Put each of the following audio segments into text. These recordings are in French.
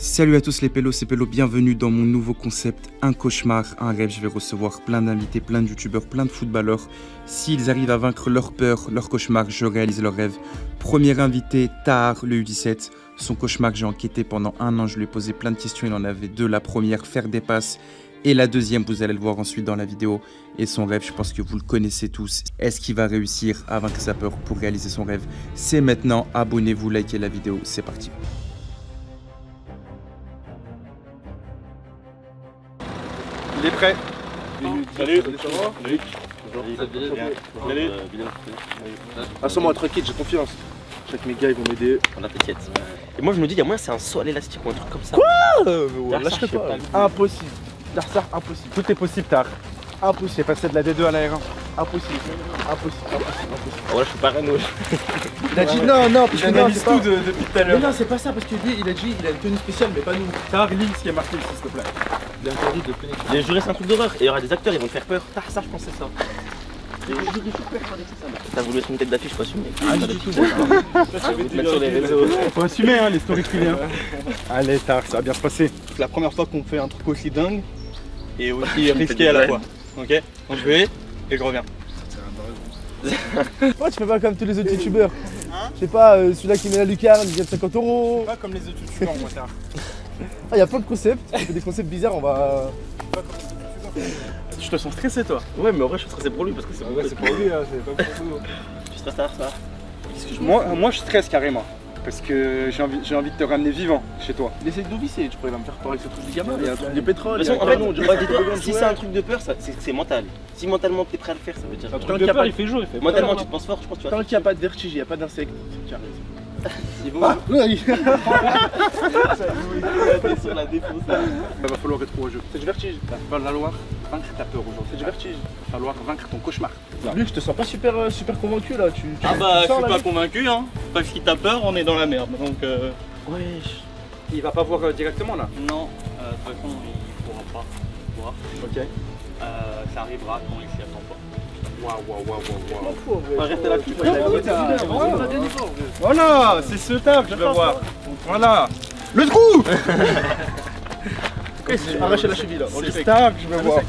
Salut à tous les pélos, c'est Pélo, bienvenue dans mon nouveau concept, un cauchemar, un rêve. Je vais recevoir plein d'invités, plein de youtubeurs, plein de footballeurs. S'ils arrivent à vaincre leur peur, leur cauchemar, je réalise leur rêve. Premier invité, Tahar, le U17. Son cauchemar, j'ai enquêté pendant 1 an, je lui ai posé plein de questions, il en avait 2. La première, faire des passes. Et la deuxième, vous allez le voir ensuite dans la vidéo. Et son rêve, je pense que vous le connaissez tous. Est-ce qu'il va réussir à vaincre sa peur pour réaliser son rêve? C'est maintenant, abonnez-vous, likez la vidéo, c'est parti. Il est prêt. Salut. Salut. Salut. Assure-moi, tranquille, j'ai confiance. Je sais que mes gars ils vont m'aider. On a t'inquiète. Et moi je me dis, il y a moyen c'est un saut à l'élastique ou un truc comme ça. Quoi lâcherai pas. Impossible. Darsar, impossible. Tout est possible, Tahar. Impossible. J'ai passé de la D2 à la R1. Impossible. Impossible. Oh, là je suis parano. Il a dit non, parce que non, analyse tout depuis tout à l'heure. Mais non, c'est pas ça, parce que lui, il a dit, il a une tenue spéciale, mais pas nous. Tahar, lis ce qui est marqué ici, s'il te plaît. Il a interdit de pénétrer. Les jurés c'est un truc d'horreur. Et il y aura des acteurs, ils vont te faire peur. Ça je pensais ça. T'as voulu être une tête d'affiche, faut assumer. Ah, du tout. Mettre sur les réseaux. Faut assumer hein, les stories privées. Hein. Allez, Tahar, ça va bien se passer. C'est la première fois qu'on fait un truc aussi dingue et aussi risqué à la fois. Ok. Donc je vais et je reviens. Pourquoi tu fais pas comme tous les autres youtubeurs? Je sais pas, celui-là qui met la lucarne, il gagne 50 €. Pas comme les autres youtubeurs, moi, Tahar. Ah, il y a plein de concepts. Tu fais des concepts bizarres, on va. Je te sens stressé, toi. Ouais, mais en vrai je suis stressé pour lui parce que c'est Ouais, c'est pour lui, hein, c'est pas pour nous. Tu stresses Tahar, ça. Moi, je stresse carrément. Parce que j'ai envie de te ramener vivant chez toi. Il essaie de nous visser, tu pourrais me faire parler de ce truc du gamin. Il y a un truc de pétrole. De toute façon, en il y a fait, un canon, ouais, dis-toi, si c'est un truc de peur, c'est mental. Si mentalement t'es prêt à le faire, ça veut dire. Un truc de peur, il fait jour, il fait Mentalement tu te penses fort, je pense que tu vas. Tant qu'il n'y a pas de vertige, il n'y a pas d'insectes. Tu as raison. C'est bon. Ah, oui. Sur la défense. Il va falloir être au jeu. C'est du vertige. Il va falloir vaincre ta peur aujourd'hui. C'est du vertige. Il va falloir vaincre ton cauchemar. Luc, je te sens pas super convaincu là. Ah bah, je sens, suis là, pas Luc convaincu, hein. Parce qu'il t'a peur, on est dans la merde. Donc, Wesh. Il va pas voir directement là. non, de toute façon, il pourra pas voir. Ok. Ça arrivera quand il s'y attend pas. On va rester là-dessus. Voilà, c'est ce Tahar que je veux voir. Voilà. Le trou. Arrachez la cheville là. On C'est Tahar que je veux voir.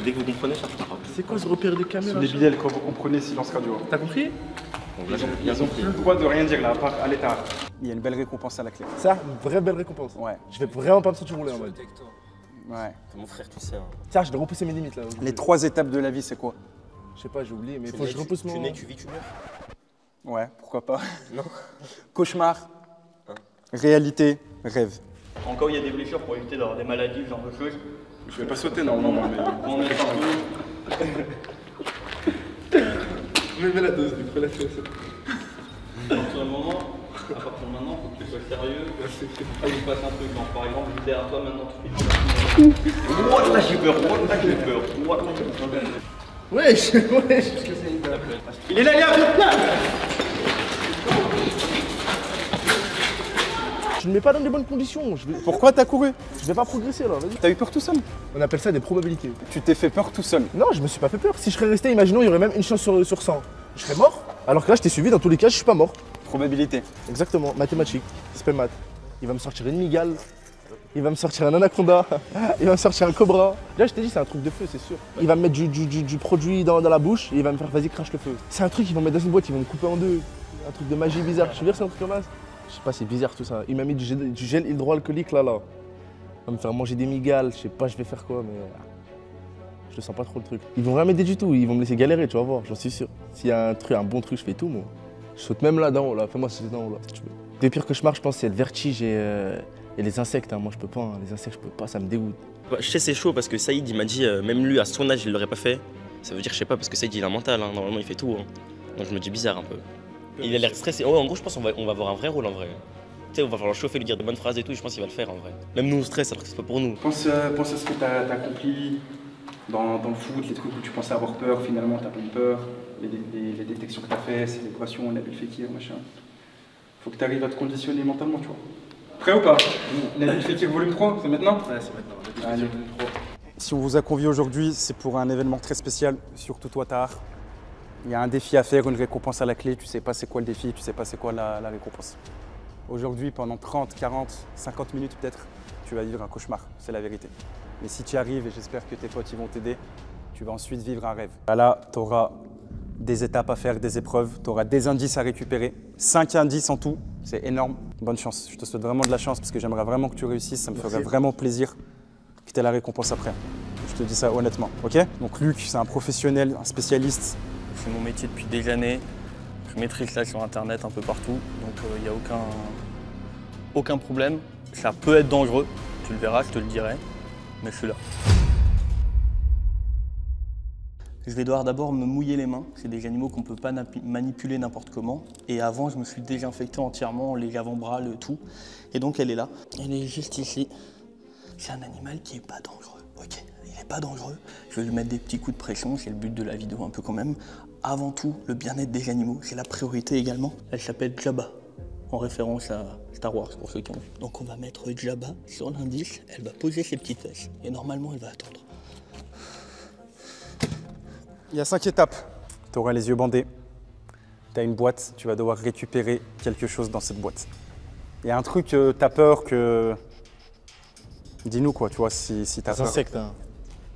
Dès que vous comprenez, ça fera. C'est quoi ce repère des caméras? Les bidelles quand vous comprenez silence radio. T'as compris? Ils ont plus le droit de rien dire là, à part à l'état. Il y a une belle récompense à la clé. Ça, une vraie belle récompense. Ouais. Je vais vraiment pas me sentir rouler en mode. Ouais. Mon frère, tu sais. Hein. Ça, je dois repousser mes limites là. Les 3 étapes de la vie, c'est quoi? Je sais pas, j'ai oublié, mais faut que je repousse mon. Tu nais, tu vis, tu meurs. Ouais, pourquoi pas. Non. Cauchemar, réalité, rêve. Encore, il y a des blessures pour éviter d'avoir des maladies, ce genre de choses. Je vais pas sauter normalement, mais. On est partout. Mets la dose, Luc, fais la dose. À partir du moment, à partir de maintenant, faut que tu sois sérieux. Il se passe un truc, genre, par exemple, juste derrière toi maintenant, tu fais. Voilà, j'ai peur. Voilà, j'ai peur. Voilà. Wesh. Il est là, Tu ne mets pas dans les bonnes conditions. Pourquoi t'as couru? Je vais pas progresser là, vas-y. T'as eu peur tout seul? On appelle ça des probabilités. Tu t'es fait peur tout seul. Non, je me suis pas fait peur. Si je serais resté, imaginons, il y aurait même une chance sur 100. Je serais mort. Alors que là, je t'ai suivi, dans tous les cas, je suis pas mort. Probabilité. Exactement, mathématiques, spell math. Il va me sortir une migale, il va me sortir un anaconda, il va me sortir un cobra. Là, je t'ai dit, c'est un truc de feu, c'est sûr. Il va me mettre du produit dans la bouche et il va me faire, vas-y, crache le feu. C'est un truc qu'ils vont mettre dans une boîte, ils vont me couper en deux. Un truc de magie bizarre. Je veux dire, c'est un truc comme ça. Je sais pas, c'est bizarre tout ça. Il m'a mis du gel hydroalcoolique là. Il va me faire manger des migales, je sais pas, je vais faire quoi, mais. Je le sens pas trop le truc. Ils vont rien m'aider du tout, ils vont me laisser galérer, tu vas voir, j'en suis sûr. S'il y a un bon truc, je fais tout, moi. Je saute même là, d'en haut, là. Fais-moi sauter d'en haut, là, si tu veux. Les pires cauchemars, je pense, c'est le vertige et les insectes. Hein. Moi, je peux pas. Hein. Les insectes, je peux pas, ça me dégoûte. Bah, je sais, c'est chaud parce que Saïd, il m'a dit, même lui, à son âge, il l'aurait pas fait. Ça veut dire, je sais pas, parce que Saïd, il a un mental, hein. Normalement, il fait tout. Hein. Donc, je me dis bizarre un peu. Il a l'air stressé. Ouais, en gros, je pense qu'on va avoir un vrai rôle en vrai. Tu sais, on va falloir le chauffer, lui dire des bonnes phrases et tout. Je pense qu'il va le faire en vrai. Même nous, on stresse alors que c'est pas pour nous. Pense à ce que t'as accompli dans le foot, les trucs où tu pensais avoir peur, finalement t'as pas eu peur, les détections que t'as fait, célébrations, Nabil Fekir, machin. Faut que t'arrives à te conditionner mentalement, tu vois. Prêt ou pas? Nabil Fekir volume 3, c'est maintenant? Ouais, c'est maintenant. Allez. Si on vous a convié aujourd'hui, c'est pour un événement très spécial, surtout toi Tahar. Il y a un défi à faire, une récompense à la clé. Tu sais pas c'est quoi le défi, tu sais pas c'est quoi la récompense. Aujourd'hui, pendant 30, 40, 50 minutes peut-être, tu vas vivre un cauchemar, c'est la vérité. Mais si tu y arrives, et j'espère que tes potes ils vont t'aider, tu vas ensuite vivre un rêve. Là, tu auras des étapes à faire, des épreuves, tu auras des indices à récupérer. 5 indices en tout, c'est énorme. Bonne chance, je te souhaite vraiment de la chance parce que j'aimerais vraiment que tu réussisses, ça me ferait vraiment plaisir que tu aies la récompense après. Je te dis ça honnêtement, ok? Donc Luc, c'est un professionnel, un spécialiste. C'est mon métier depuis des années. Je maîtrise ça sur internet un peu partout, donc il n'y a aucun problème. Ça peut être dangereux, tu le verras, je te le dirai, mais je suis là. Je vais devoir d'abord me mouiller les mains. C'est des animaux qu'on ne peut pas manipuler n'importe comment. Et avant, je me suis désinfecté entièrement, les avant-bras, le tout. Et donc elle est là. Elle est juste ici. C'est un animal qui n'est pas dangereux. Ok, il n'est pas dangereux. Je vais lui mettre des petits coups de pression, c'est le but de la vidéo un peu quand même. Avant tout, le bien-être des animaux, c'est la priorité également. Elle s'appelle Jabba, en référence à Star Wars pour ceux qui ont vu. Donc on va mettre Jabba sur l'indice, elle va poser ses petites fesses. Et normalement, elle va attendre. Il y a 5 étapes. Tu auras les yeux bandés, tu as une boîte, tu vas devoir récupérer quelque chose dans cette boîte. Il y a un truc, tu as peur que... Dis-nous quoi, tu vois, si tu as peur. Insectes, hein.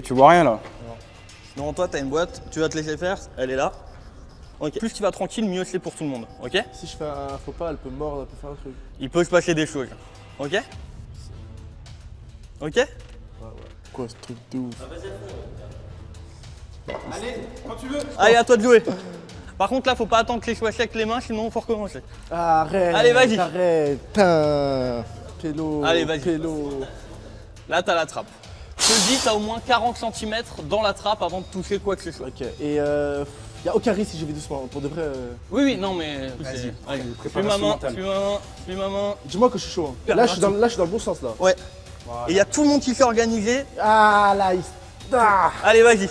Tu vois rien là? Devant toi, tu as une boîte, tu vas te laisser faire, elle est là. Ok. Plus tu vas tranquille, mieux c'est pour tout le monde, ok? Si je fais un faux pas, elle peut mordre, elle peut faire un truc. Il peut se passer des choses, ok? Ok? Quoi ce truc de ouf? Allez, quand tu veux. Allez, à toi de jouer. Par contre, là, faut pas attendre que les soient secs les mains, sinon faut recommencer. Arrête. Allez, vas-y. Arrête. Putain. Pélo. Allez, vas-y. Pélo. Là, t'as la trappe. Je te dis, t'as au moins 40 cm dans la trappe avant de toucher quoi que ce soit. Ok. Et y a aucun risque si je vais doucement. Pour de vrai. Oui, oui, non, mais. Vas-y, Allez, suis ma préparation main, mentale. suis ma main, suis ma main. Dis-moi que je suis chaud. Hein. Là, je suis dans le bon sens là. Ouais. Voilà. Et il y a tout le monde qui s'est organisé. Ah là, il... Ah. Allez, vas-y.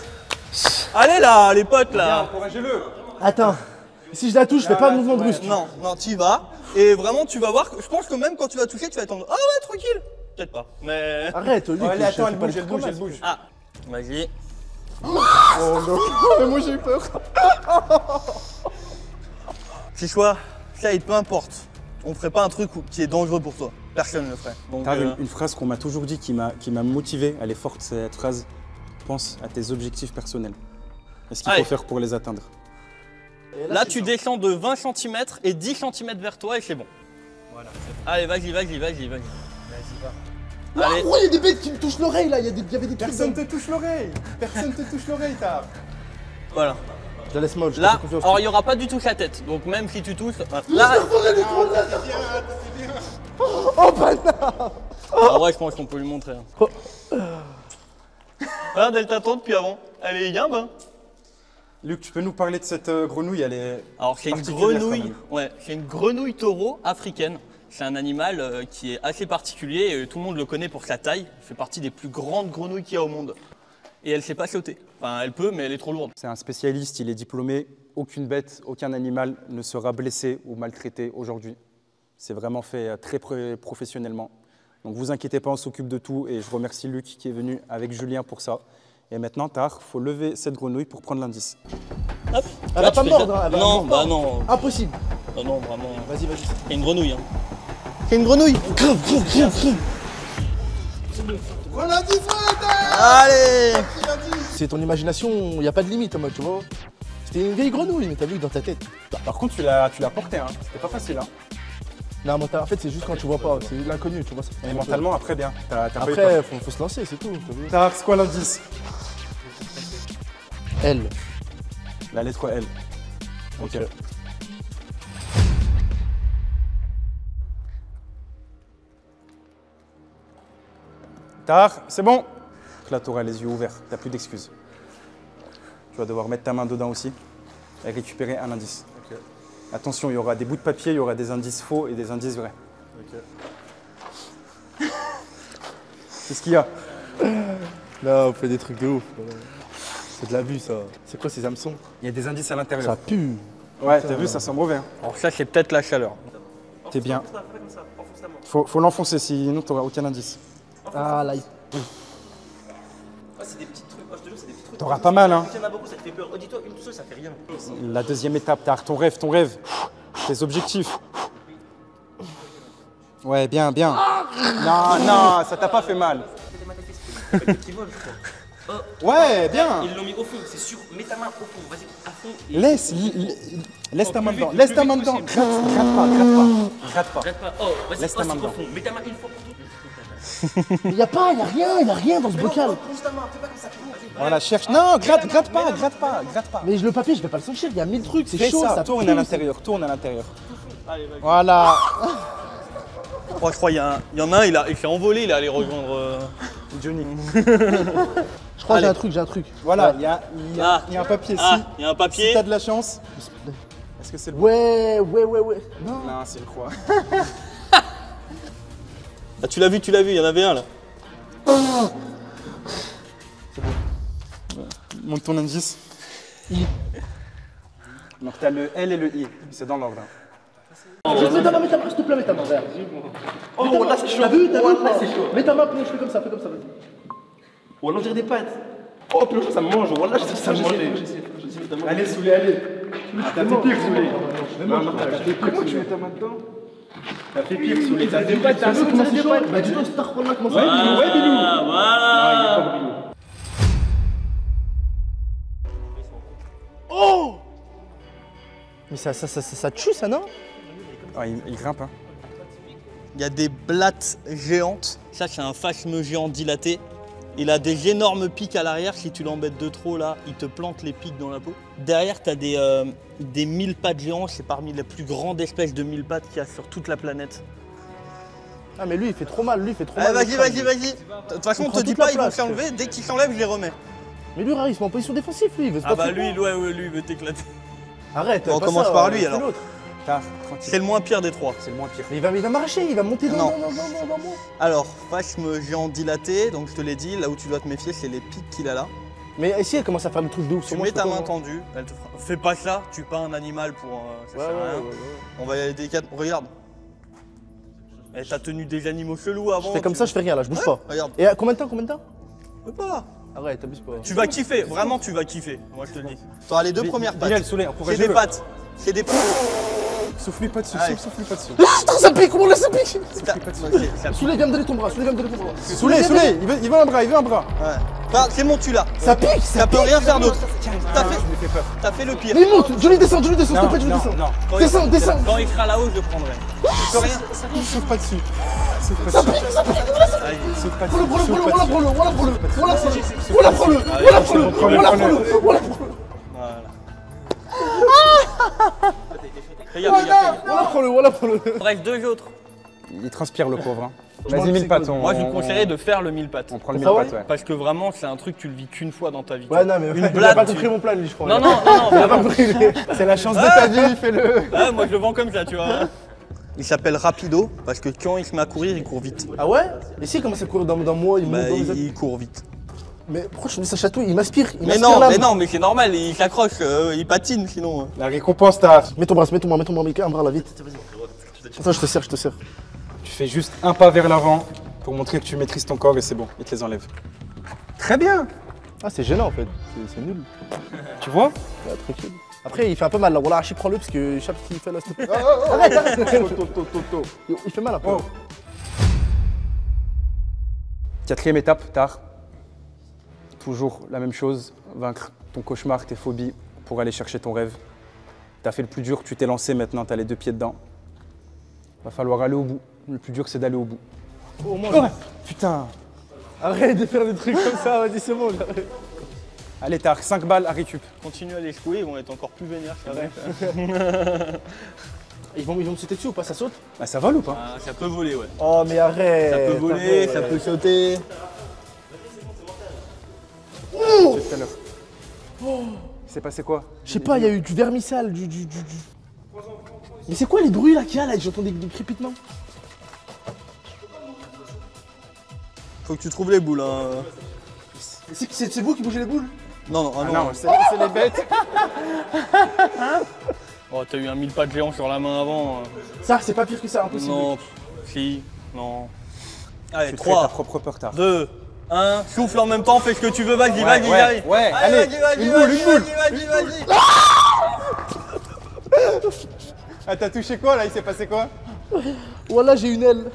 Allez là, les potes là. Encouragez-le. Attends. Si je la touche, je fais pas de mouvement brusque. Non, non, tu y vas. Et vraiment, tu vas voir. Je pense que même quand tu vas toucher, tu vas attendre. Ah ouais, tranquille. Peut-être pas. Mais. Arrête, Luc. Allez, attends, elle je fais pas bouge, les elle bouge, trucs elle comme bouge. Ah, vas-y. Oh non. Mais moi j'ai eu peur. C'est soit, ça, peu importe. On ferait pas un truc qui est dangereux pour toi. Personne ne le ferait. Donc, T'as une phrase qu'on m'a toujours dit qui m'a motivé, elle est forte cette phrase. Pense à tes objectifs personnels. Et ce qu'il Allez. faut faire pour les atteindre. là, tu descends de 20 cm et 10 cm vers toi et c'est bon. Voilà. Allez, vas-y, vas-y, vas-y, vas-y. Vas-y, va. Allez. Oh, il y a des bêtes qui me touchent l'oreille là. Il y avait des trucs. Personne te touche l'oreille. Personne te touche l'oreille, Tahar. Voilà. Je la laisse molle. je te Là, fais confiance. alors il n'y aura pas du tout sa tête. Donc même si tu touches. Là, Oh bâtard. en vrai, je pense qu'on peut lui montrer. Hein. Regarde, elle t'attend depuis avant. Elle est gimbe. Hein. Luc, tu peux nous parler de cette grenouille, elle est... Alors c'est une particulière, quand grenouille. même. Ouais, c'est une grenouille taureau africaine. C'est un animal qui est assez particulier et tout le monde le connaît pour sa taille. Il fait partie des plus grandes grenouilles qu'il y a au monde. Et elle sait pas sauter. Enfin, elle peut, mais elle est trop lourde. C'est un spécialiste, il est diplômé. Aucune bête, aucun animal ne sera blessé ou maltraité aujourd'hui. C'est vraiment fait très professionnellement. Donc vous inquiétez pas, on s'occupe de tout et je remercie Luc qui est venu avec Julien pour ça. Et maintenant, Tahar, il faut lever cette grenouille pour prendre l'indice. Hop. Elle Là, va tu pas fais mordre. ça. Hein, elle va Non, mordre. bah non. Impossible. Non, non, vraiment. Vas-y, vas-y. C'est une grenouille. Hein. C'est une grenouille. Allez. C'est ton imagination, il n'y a pas de limite en mode, tu vois. C'était une vieille grenouille, mais t'as vu dans ta tête. Par contre, tu l'as porté, hein. C'était pas facile. Hein. Non, mais en fait, c'est juste quand tu vois pas, c'est l'inconnu, tu vois. Ça fait Et peur. mentalement, après, bien. T'as pas eu peur. Après, faut se lancer, c'est tout. t'as vu. Tahar, c'est quoi l'indice? Elle. La lettre L. Ok. Tahar, c'est bon. Donc là, tu auras les yeux ouverts, tu n'as plus d'excuses. Tu vas devoir mettre ta main dedans aussi et récupérer un indice. Ok. Attention, il y aura des bouts de papier, il y aura des indices faux et des indices vrais. Ok. Qu'est-ce qu'il y a? Là, on fait des trucs de ouf. C'est de l'abus, ça. C'est quoi ces hameçons? Il y a des indices à l'intérieur. Ça pue. Ouais, t'as vu, ça sent mauvais. Hein. Alors ça, c'est peut-être la chaleur. T'es bien. Faut l'enfoncer, sinon tu n'auras aucun indice. Ah là, T'auras pas mal, hein. Il y en a beaucoup, ça te fait peur. Oh, dis-toi, une seule, ça fait rien. La deuxième étape, Tar, ton rêve, tes objectifs. Ouais, bien, bien. Non, non, ça t'a pas fait mal. Qui vole, je crois. Ouais, bien. Ils l'ont mis au fond, c'est sûr. Mets ta main au fond, vas-y, à fond. Laisse ta main dedans, laisse ta main dedans. Gratte pas. Regarde pas. Oh, vas-y, Laisse ta main au dedans. fond. Mets ta main une fois pour toutes. Il y a rien dans ce bocal. Pousse ta main, fais pas comme ça. Voilà, cherche. Non, gratte pas. Mais le papier, je vais pas le sentir, il y a 1000 trucs, c'est Fais chaud, ça, ça tourne pue. à l'intérieur. Voilà. Oh, je crois qu'il y en a un, il s'est envolé, il est allé rejoindre Johnny. Je crois que Allez. j'ai un truc. Voilà, il y a un papier ici. Ah, il y a un Si papier. t'as de la chance. Est-ce que c'est le bon? Ouais. Non. Non, c'est le croix. Ah, tu l'as vu, il y en avait un là. Montre ton indice. I. Donc t'as le L et le I. C'est dans l'ordre. Juste mets ta main, s'il te plaît, mets ta main, regarde. Oh, là c'est chaud. T'as vu là c'est chaud. Mets ta main, plonge, fais comme ça, vas-y. Oh, là, on dirait des pâtes. Oh, puis ça me mange. Voilà, ça me mange. Allez, Soulé, allez. T'as fait pire, Soulé. Comment tu mets ta main dedans? T'as fait pire, Soulé. T'as fait pire. T'as vu comment c'est chaud? Bah dis-toi, c'est tard, là, comment ça? Ouais, Bilou. Voilà. Oh! Mais ça tue ça, non? Ah, il grimpe, hein. Il y a des blattes géantes. Ça, c'est un phasme géant dilaté. Il a des énormes pics à l'arrière. Si tu l'embêtes de trop, là, il te plante les pics dans la peau. Derrière, tu as des mille-pattes géants. C'est parmi les plus grandes espèces de mille-pattes qu'il y a sur toute la planète. Ah, mais lui, il fait trop mal, Vas-y. De toute façon, on te dit pas, ils vont s'enlever. Dès qu'ils s'enlèvent, je les remets. Mais lui, il se met en position défensive, lui, il veut se Ah battre bah lui, lui, il veut t'éclater. Arrête, On pas commence ça, par lui, fais alors. l'autre. Tard, tranquille. C'est le moins pire des trois. C'est le moins pire. Mais il va m'arracher, il va monter dans Non. moi. Alors, phasme géant dilaté, donc je te l'ai dit, là où tu dois te méfier, c'est les pics qu'il a là. Mais si elle commence à faire le truc de ouf Tu sur moi, mets je fais ta main comment? tendue, elle te fera... Fais pas ça, tue pas un animal pour... ça Ouais, sert à rien. ouais. On va y aller délicat. Regarde. Eh, t'as tenu des animaux chelous avant. Je fais comme ça, je fais rien là, je bouge pas. Regarde. Et combien de temps? Fais pas. Arrête, t'abuses pas. Tu vas kiffer, vraiment tu vas kiffer, moi je te le dis. T'auras les deux premières pattes. Bilal, Soulé, C'est encouragez-le. des pattes. C'est des pattes. Souffle-lui pas dessus, Allez. souffle-lui pas dessus. Putain, ça pique, comment là ça pique? Ça pique. Soulé, viens me donner ton bras, Soulé. Soulé, il veut un bras, Ouais. Enfin, c'est bon, tu l'as. Ça pique, Ça peut rien faire d'autre. Ah, je lui fais peur. T'as fait le pire. Mais il monte, Johnny descend, s'il te plaît, je Non, descends. non. Descends. Quand il sera là-haut, je le prendrai. Tu peux rien. Souffle pas dessus. Souffle pas dessus. Allez. Souffle pas Prends-le, dessus. Voilà. Regarde. Voilà, prends-le. Bref, deux autres. Il transpire le pauvre. Hein. Je m'en Vas-y, 1000 pattes. Moi, je me conseillerais de faire le 1000 pattes. On prend le Ah 1000 ouais pattes, ouais. Parce que vraiment, c'est un truc que tu le vis qu'une fois dans ta vie. Ouais, non, mais Une il a blague, pas tu- compris mon plan, lui, je crois. Non, Il a pas vraiment. compris. C'est la chance de ta vie, fais-le. Ouais, moi je le vends comme ça, tu vois. Il s'appelle Rapido parce que quand il se met à courir, il court vite. Ah ouais? Et si il commence à courir dans moi, il monte Bah, dans mes ailes. il court vite. Mais pourquoi tu me dis ça chatouille? Il m'aspire, Mais non, mais c'est normal, il s'accroche, il patine sinon. La récompense, Tar. Mets ton bras, mets un bras là, vite. Attends, je te serre. Tu fais juste un pas vers l'avant pour montrer que tu maîtrises ton corps et c'est bon, il te les enlève. Très bien. Ah, c'est gênant en fait, c'est nul. Tu vois? Ouais, tranquille. Après, il fait un peu mal là, voilà, Archie, prends-le parce que je sais pas ce qu'il fait là, s'il te plaît. Arrête. Il fait mal un peu. Oh. Quatrième étape, Tar. Toujours la même chose, vaincre ton cauchemar, tes phobies pour aller chercher ton rêve. T'as fait le plus dur, tu t'es lancé, maintenant t'as les deux pieds dedans. Va falloir aller au bout. Le plus dur, c'est d'aller au bout. Au moins, Oh, putain. arrête de faire des trucs comme ça, vas-y, c'est bon. J'arrête. Allez, Tar, 5 balles à récup. Continue à les secouer, ils vont être encore plus vénères, c'est vrai. Ils vont me sauter dessus ou pas, ça saute? Bah, ça vole ou pas? Ah, ça peut voler, ouais. Oh, mais arrête. Ça peut voler, ça peut sauter. C'est tout à l'heure. Il s'est passé quoi? Je sais pas, il y a eu du vermicelle, du. Mais c'est quoi les bruits là qu'il y a là? J'entends des crépitements. Faut que tu trouves les boules, hein. C'est vous qui bougez les boules? Non, Ah non, c'est les bêtes. Oh, t'as eu un 1000 pattes géant sur la main avant. Ça, c'est pas pire que ça, impossible. Non, si, non. Allez, Tu te fais ta 3, propre peur, Tar. 2, 1, souffle en même temps, fais ce que tu veux, vas-y, vas-y, vas-y. Ouais, allez, une boule. Vas-y. Ah, t'as touché quoi là? Il s'est passé quoi? Voilà, j'ai une aile.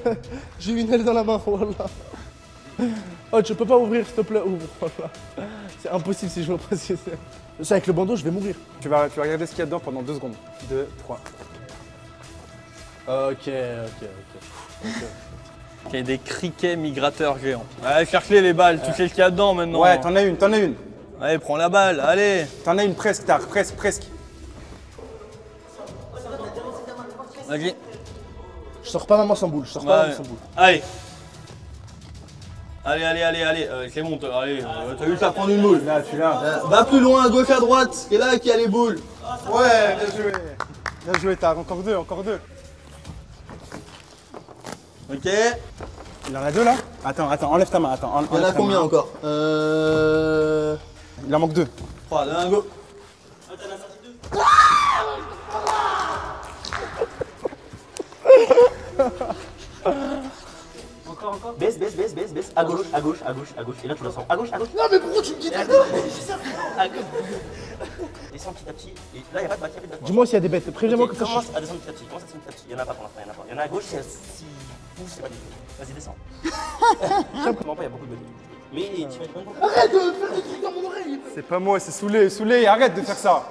J'ai une aile dans la main, voilà. Oh, tu peux pas ouvrir, s'il te plaît, ouvre. Voilà. C'est impossible si je veux pas. C'est avec le bandeau, je vais mourir. Tu vas regarder ce qu'il y a dedans pendant 2 secondes. 2, 3. Ok. Il y a des criquets migrateurs géants. Allez, cherche-les les balles, tu sais ce qu'il y a dedans maintenant. Ouais, t'en as une. Allez, prends la balle, allez. T'en as une presque, tard, presque. Vas-y. Je sors pas maman sans boule, je sors pas maman sans boule. Allez. Allez, c'est bon, allez, t'as juste à prendre une boule. Là, tu l'as. Va plus loin, à gauche, à droite, c'est là qu'il y a les boules. Ouais, bien joué, Tard, encore deux. Ok. Il en a 2 là? Attends, enlève ta main, Il y en a combien encore Il en manque 2. 3, 2, 1, go. Encore. Baisse. À gauche. Et là, tu la sens. À gauche. Non, mais pourquoi tu me dis À gauche. Descends petit à petit. Et là, il n'y a pas de batterie. Dis-moi s'il y a des bêtes, préviens-moi que ça commence à descendre petit à petit. Il y en a pas pour l'instant, il y en a à gauche, c'est 6 pouces, c'est pas du tout. Vas-y, descends. Comment pas, il y a beaucoup de bêtes. Mais tu vas être bon. Arrête de faire des trucs dans mon oreille. C'est pas moi, c'est Souley, arrête de faire ça.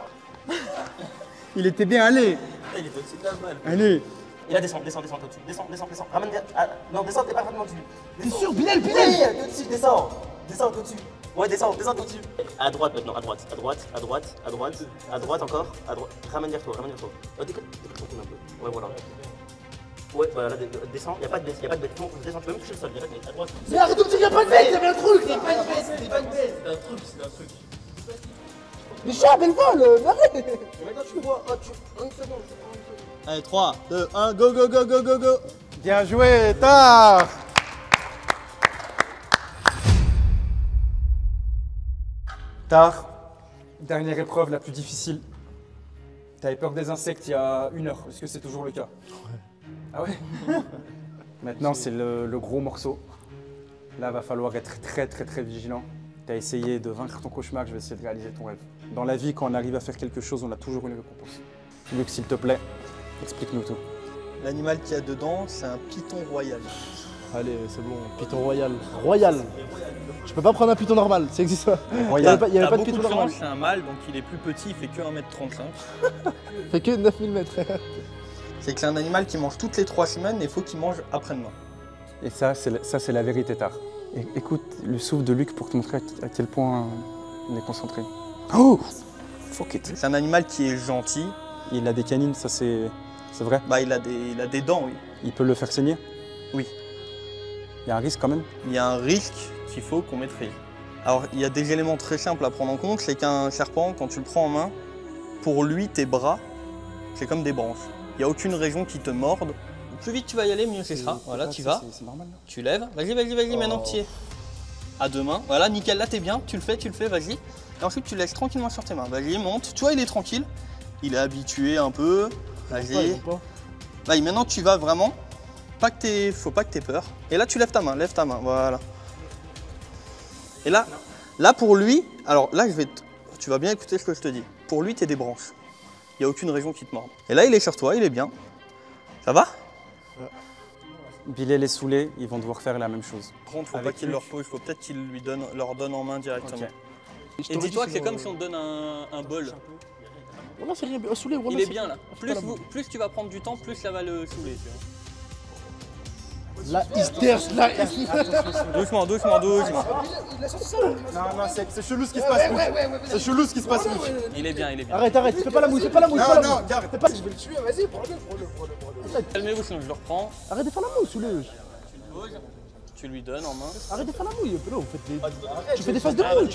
Il était bien, allez. Il est au-dessus de la balle. Allez. Et là, descends au-dessus. Descends. Ramène bien. Non, descends, t'es pas vraiment au-dessus. T'es sûr, Bilal Oui, au-dessus, descends au-dessus. Ouais, descends au-dessus. À droite maintenant, à droite encore. À droite. Ramène vers toi. Décolle ton cou un peu. Ouais, voilà. Ouais, bah là, descends, y'a pas de baisse. Descends, tu peux même toucher le sol, y'a pas de baisse. À droite. Mais arrête de me dire y'a pas de bête, y'avait un truc. C'est pas une baisse, c'est un truc. Mais Chab, elle vole, arrête. Et maintenant, tu vois, une seconde. Allez, 3, 2, 1, go. Bien joué, Tard. Tard, dernière épreuve la plus difficile. T'avais peur des insectes il y a 1 heure, est-ce que c'est toujours le cas? Ouais. Ah ouais? Maintenant c'est le gros morceau. Là va falloir être très vigilant. T'as essayé de vaincre ton cauchemar, je vais essayer de réaliser ton rêve. Dans la vie, quand on arrive à faire quelque chose, on a toujours une récompense. Luc, s'il te plaît, explique-nous tout. L'animal qu'il y a dedans, c'est un python royal. Allez, c'est bon, python royal. Royal. Je peux pas prendre un python normal, ça existe pas. Royal. Il y avait pas de beaucoup python de normal. chance, c'est un mâle, donc il est plus petit, il fait que 1m35. Il fait que 9000 mètres. C'est que c'est un animal qui mange toutes les 3 semaines et il faut qu'il mange après-demain. Et ça, c'est la vérité, Tard. Écoute le souffle de Luc pour te montrer à quel point on est concentré. Oh! Fuck it. C'est un animal qui est gentil. Il a des canines, ça c'est vrai? Bah, il a des dents, oui. Il peut le faire saigner? Oui. Il y a un risque quand même? Il y a un risque qu'il faut qu'on maîtrise. Alors, il y a des éléments très simples à prendre en compte. C'est qu'un serpent, quand tu le prends en main, pour lui, tes bras, c'est comme des branches. Il n'y a aucune raison qui te morde. Plus vite tu vas y aller, mieux ce sera. Voilà, tu vas. C'est normal là. Tu lèves. Vas-y, maintenant que tu y es. À 2 mains. Voilà, nickel, là t'es bien. Tu le fais, vas-y. Et ensuite, tu laisses tranquillement sur tes mains. Vas-y, monte. Tu vois, il est tranquille. Il est habitué un peu. Vas-y. Vas-y, maintenant tu vas vraiment. Faut pas que t'aies peur. Et là, tu lèves ta main, voilà. Et là pour lui, alors là, tu vas bien écouter ce que je te dis. Pour lui, t'es des branches. Il n'y a aucune raison qu'il te morde. Et là, il est sur toi, il est bien. Ça va? Bilal et Souley, ils vont devoir faire la même chose. Par contre, faut Avec pas qu'il Luc. leur pose, faut peut-être qu'il leur donne en main directement. Ok. Et dis-toi que c'est comme si on te donne un bol. Voilà, c'est rien. Souley, voilà, Il est c'est- bien là. Plus tu vas prendre du temps, plus ça va le saouler. Tu vois. La hystère, la Doucement. Non, c'est chelou ce qui se passe, Luc. C'est chelou ce qui se passe, Luc. Il est bien. Arrête, fais pas la mouille, Non, garde. Fais pas... Je vais le tuer, vas-y, prends-le. Calmez-vous, sinon je le reprends. Arrête de faire la mouille, Souley. Tu lui donnes en main. Arrête de faire la mouille, là, vous faites des... Tu fais des phases de mouille,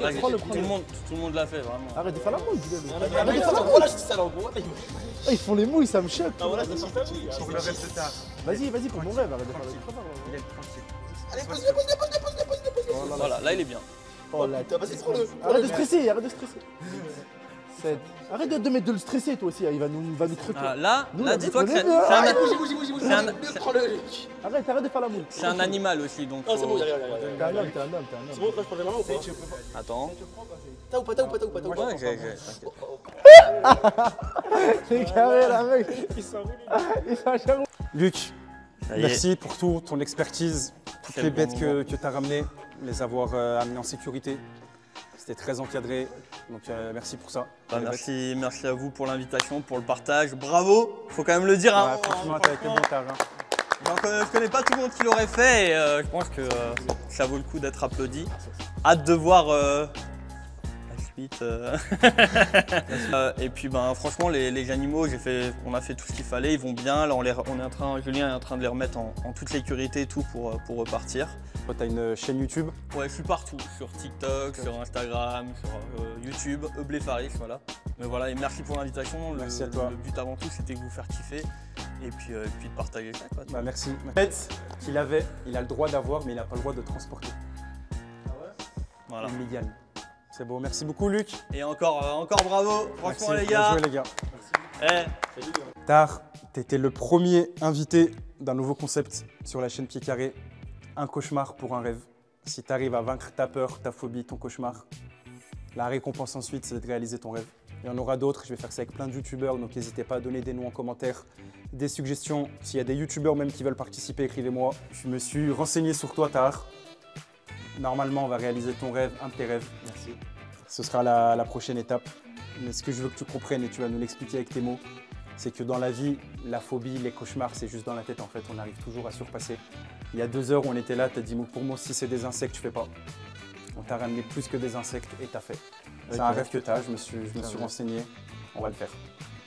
Vas-y, Prends-le. tout le monde l'a fait, vraiment. Arrête de faire la mouille, Bilal. Arrête de faire la mouille. Ah, ils font les mouilles, ça me choque. Pour le rêve de Tard. Vas-y, pour mon rêve, arrête de faire la mouille. Voilà, là il est bien. Oh là, arrête de stresser. 7. Arrête de le stresser toi aussi, il va nous croquer. Ah, là, Nous, là la dis-toi que bouche, c'est on est bien. un Arrête de faire la moule. c'est un animal aussi, donc. Non, c'est bon, faut- y'a. T'es un homme. C'est bon, là, je prends les mains ou pas? Attends. T'as ou pas, t'as ou pas, t'as ou pas, t'as ou pas? Ouais, t'inquiète. C'est carré là, mec. Il s'en jamais. Luc, Ça y est. merci pour tout, ton expertise, toutes Quel les bon bêtes moment. que tu as ramenées, les avoir amenées en sécurité. C'était très encadré, donc merci pour ça. Bah, merci à vous pour l'invitation, pour le partage. Bravo, faut quand même le dire. Hein. Ouais, franchement, t'as été bon tard. Hein. Je connais pas tout le monde qui l'aurait fait et je pense que ça vaut le coup d'être applaudi. Hâte de voir la suite. Et puis ben, franchement, les animaux, on a fait tout ce qu'il fallait, ils vont bien. Là, Julien est en train de les remettre en toute sécurité et tout pour repartir. Toi, t'as une chaîne YouTube. Ouais, je suis partout, sur TikTok, sur Instagram, sur YouTube, Eublé Faris, voilà. Mais voilà, et merci pour l'invitation. Merci à toi. Le but avant tout, c'était de vous faire kiffer et puis de partager ça, quoi. Bah, merci. Bête qu'il avait, il a le droit d'avoir, mais il n'a pas le droit de transporter. Voilà. Illégal. C'est beau, merci beaucoup Luc. Et encore bravo, franchement Merci. les gars. Bien joué les gars. Eh, Tar, t'étais le premier invité d'un nouveau concept sur la chaîne Pied Carré. Un cauchemar pour un rêve. Si tu arrives à vaincre ta peur, ta phobie, ton cauchemar, la récompense ensuite, c'est de réaliser ton rêve. Il y en aura d'autres, je vais faire ça avec plein de youtubeurs, donc n'hésitez pas à donner des noms en commentaire, des suggestions. S'il y a des youtubeurs même qui veulent participer, écrivez-moi. Je me suis renseigné sur toi, Tar. Normalement, on va réaliser ton rêve, un de tes rêves. Merci. Ce sera la prochaine étape. Mais ce que je veux que tu comprennes, et tu vas nous l'expliquer avec tes mots, c'est que dans la vie, la phobie, les cauchemars, c'est juste dans la tête en fait. On arrive toujours à surpasser. Il y a 2 heures, on était là, t'as dit pour moi, si c'est des insectes, je fais pas. On t'a ramené plus que des insectes et t'as fait. C'est un rêve que t'as, je me suis renseigné. On va le faire.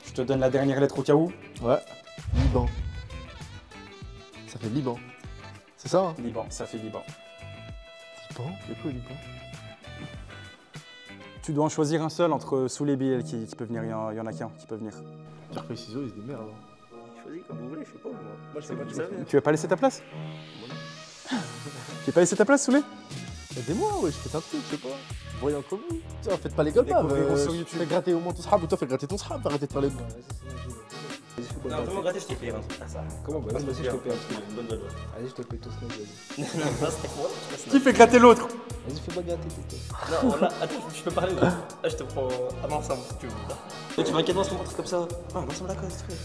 Je te donne la dernière lettre au cas où. Ouais. Liban. Ça fait Liban. C'est ça hein? Liban, ça fait Liban. Liban. C'est quoi Liban? Tu dois en choisir un seul entre sous les billes qui peut venir. Il y en a qu'un qui peut venir. Pierre feuille ciseaux, ils se démerdent. Choisis comme vous voulez, je sais pas. Moi, je sais pas, Vous tu savais. Tu vas pas laisser ta place? Tu vas pas laisser ta place, Soulé? Aidez-moi, ouais, je fais un truc, je sais pas. Voyons comme vous. Tiens, faites pas les golfs. Découvrez-vous sur YouTube. Fais gratter au moins ton srab ou toi fais gratter ton srab, arrêtez de parler de moi. Non, vraiment gratter, je t'ai payé. Comment bah, vas-y, je te paye. Une bonne valeur. Vas-y, je te paye ton snap, vas-y. Non, c'était moi. Qui fait gratter l'autre? Vas-y, fais-moi gratter, putain. Non, là, attends, je peux parler. Là, je te prends ensemble si tu veux. Et tu m'inquiètes, moi, sur mon truc comme ça. Ah, moi, ça me la cause, truc.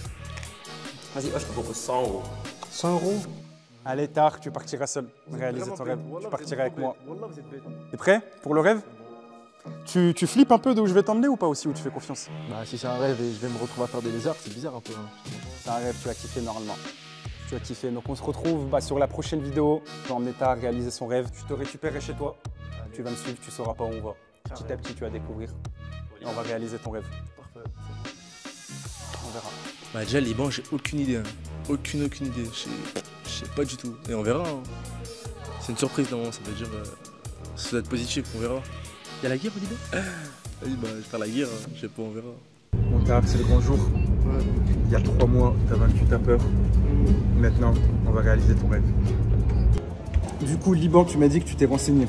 Vas-y, je te propose 100 euros. 100 euros. Allez, Tar, tu partiras seul. Réaliser ton rêve. Tu partiras avec moi. Wallah, vous êtes bête. T'es prêt pour le rêve? Tu flippes un peu d'où je vais t'emmener ou pas aussi, ou tu fais confiance? Bah, si c'est un rêve et je vais me retrouver à faire des lézards, c'est bizarre un peu. Hein. C'est un rêve, tu vas kiffer normalement. Tu vas kiffer. Donc on se retrouve sur la prochaine vidéo. Je vais emmener Tar réaliser son rêve. Je te récupérerai chez toi. Tu vas me suivre, tu sauras pas où on va. Petit à petit, tu vas découvrir. Et on va réaliser ton rêve. Parfait. On verra. Bah déjà Liban, j'ai aucune idée. Hein. Aucune idée. Je sais pas du tout. Et on verra. Hein. C'est une surprise normalement, ça veut dire ça doit être positif, on verra. Y'a la guerre au Liban? Vas-y bah je vais faire la guerre, hein. Je sais pas, on verra. Bon Tar, c'est le grand jour. Ouais. Il y a 3 mois, tu as vaincu ta peur. Maintenant, on va réaliser ton rêve. Du coup, Liban, tu m'as dit que tu t'es renseigné.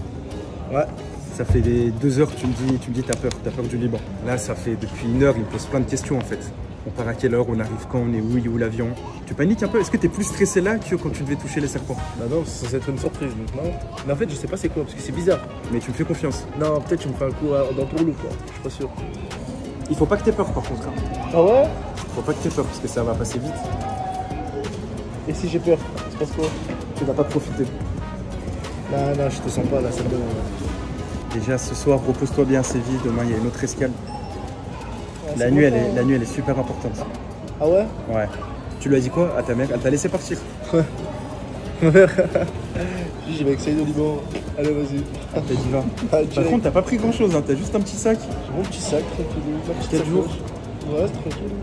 Ouais. Ça fait des 2 heures que tu me dis t'as peur du Liban. Là, ça fait depuis 1 heure, il me pose plein de questions en fait. On part à quelle heure, on arrive quand, on est où, il est où l'avion? Tu paniques un peu? Est-ce que tu es plus stressé là que quand tu devais toucher les serpents? Bah non, c'est censé être une surprise, donc non. Mais en fait, je sais pas c'est quoi, parce que c'est bizarre. Mais tu me fais confiance. Non, peut-être tu me fais un coup dans ton loup, quoi. Je suis pas sûr. Il faut pas que tu aies peur par contre. Hein. Ah ouais? Faut pas que tu aies peur parce que ça va passer vite. Et si j'ai peur, il se passe quoi? Tu vas pas profiter. Non, je te sens pas là, ça me donne. Déjà ce soir, repose-toi bien, c'est vide. Demain, il y a une autre escale. Ah, La nuit, elle est super importante. Ah ouais? Ouais. Tu lui as dit quoi à ta mère? Elle t'a laissé partir. J'y vais avec Saïd au Liban. Allez, vas-y. T'as dit va. Ah, Par contre, t'as pas pris grand chose, hein. T'as juste un petit sac. j'ai mon petit sac, tranquille. Ma petite 4 jours. sacoche. Ouais, c'est tranquille.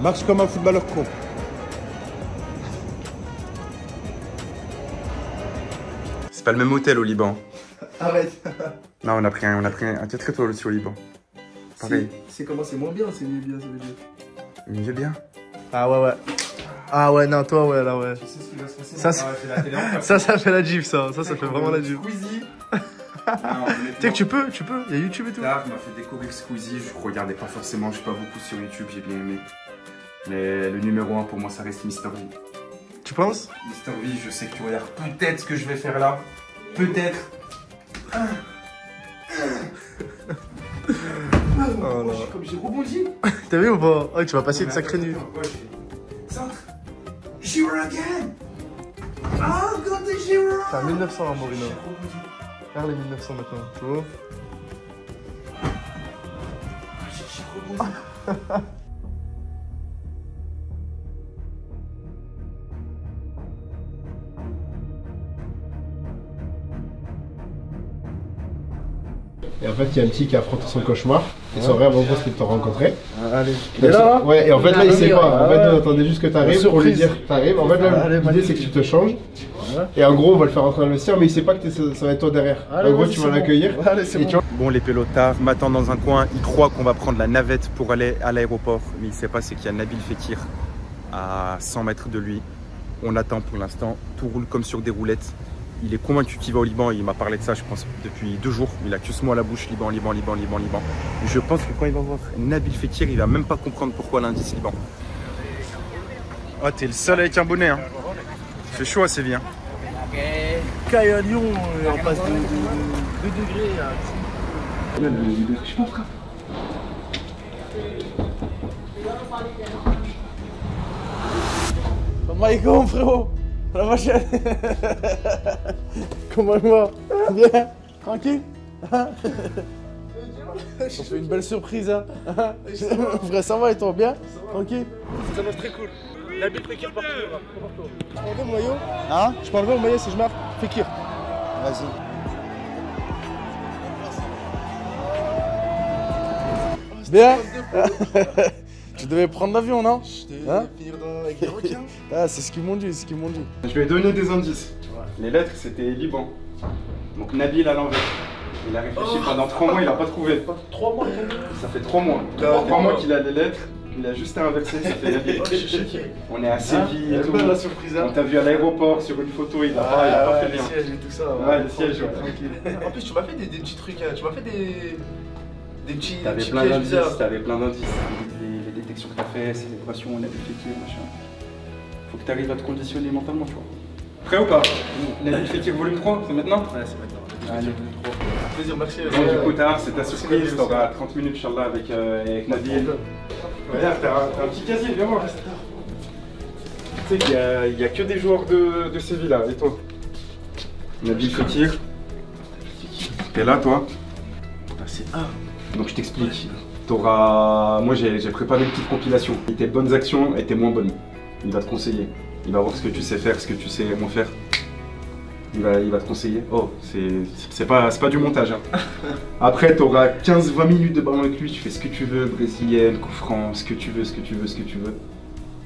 Marche comme un footballeur pro. C'est pas le même hôtel au Liban. Arrête. Non, on a pris un 4 étoiles aussi au Liban. Pareil. C'est comment? C'est moins bien, c'est mieux bien, ça veut dire. Mieux bien. Ah ouais. Ah ouais, non, toi, ouais, là, ouais. Tu sais ce qui va se passer? Ça, ça fait la gif, ça. Ça fait vraiment la gif. Squeezie. Tu sais que tu peux, il y a YouTube et tout. Tard m'a fait découvrir Squeezie, je regardais pas forcément, je suis pas beaucoup sur YouTube, j'ai bien aimé. Mais le numéro 1 pour moi ça reste Mr V. Tu penses? Mr V, je sais que tu regardes peut-être ce que je vais faire là. Peut-être. Oh là. Comme j'ai rebondi. T'as vu ou pas? Oh, tu vas passer une sacrée nuit. Centre. Giro again. Oh, God, the Giro. T'es à 1900 hein, Morino. Regarde les 1900 maintenant, tu vois? Et en fait, il y a un petit qui affronte son cauchemar. Et son rêve, en gros, c'était de te rencontrer. Allez. Il est là? Ouais, et en fait, là, il sait pas. En fait, on attendait juste que t'arrives pour lui dire que t'arrives. En fait, là, l'idée, c'est que tu te changes. Et en gros, on va le faire rentrer dans le vestiaire, mais il sait pas que ça va être toi derrière. En gros, tu vas l'accueillir. Bon, les pélotards m'attendent dans un coin. Ils croient qu'on va prendre la navette pour aller à l'aéroport. Mais il sait pas, c'est qu'il y a Nabil Fekir à 100 mètres de lui. On attend pour l'instant. Tout roule comme sur des roulettes. Il est convaincu qu'il va au Liban. Il m'a parlé de ça, je pense, depuis 2 jours. Il a que ce mot à la bouche, Liban. Je pense que quand il va voir Nabil Fekir, il va même pas comprendre pourquoi l'indice Liban. Oh, t'es le seul avec un bonnet. Hein. Il fait chaud à Séville. Hein. Caille à Lyon, on passe de 2 degrés à... Je sais pas, frère. Comment il est, frérot? La machine. Comment il va? Bien? Tranquille? On fait une belle surprise, hein? Frère, ça va et toi? Bien? Tranquille? Ça marche très cool. Nabil Fekir partout. Je prends le maillot? Hein? Je prends le maillot si je marque Fekir. Vas-y. Bien? Tu devais prendre l'avion, non? Hein? Finir avec des requins. Ah, c'est ce qu'ils m'ont dit, Je lui ai donné des indices. Les lettres, c'était Liban. Donc Nabil à l'envers. Il a réfléchi pendant 3 mois, il a pas trouvé. 3 mois, Ça fait 3 mois. 3 mois qu'il a les lettres. Il a juste à inverser, ça fait Nabil. On est à Séville et tout. La surprise, hein. On t'a vu à l'aéroport sur une photo, il a pas fait le lien. Les sièges et tout ça. Ouais, les sièges, ouais. Tranquille. En plus, tu m'as fait des petits trucs, hein. Tu m'as fait des petits. T'avais plein d'indices, les détections que t'as fait, célébration, on a vu Fekir, machin. Faut que t'arrives à te conditionner mentalement, tu vois. Prêt ou pas? Nabil Fekir volume 3, c'est maintenant? Ouais, c'est maintenant. Allez. Plaisir, merci. Bon, du coup, tard, c'est ta surprise, t'auras 30 minutes, Inch'Allah, avec Nabil. Regarde, t'as un petit casier, viens voir. Tu sais qu'il y a que des joueurs de Séville là, et toi? Nabil Fekir. T'es là, toi? C'est A. Donc je t'explique. Moi j'ai préparé une petite compilation. Tes bonnes actions et tes moins bonnes. Il va te conseiller. Il va voir ce que tu sais faire, ce que tu sais moins faire. Il va te conseiller. Oh, c'est pas du montage. Hein. Après, tu auras 15-20 minutes de ballon avec lui. Tu fais ce que tu veux, brésilienne, coup franc, ce que tu veux.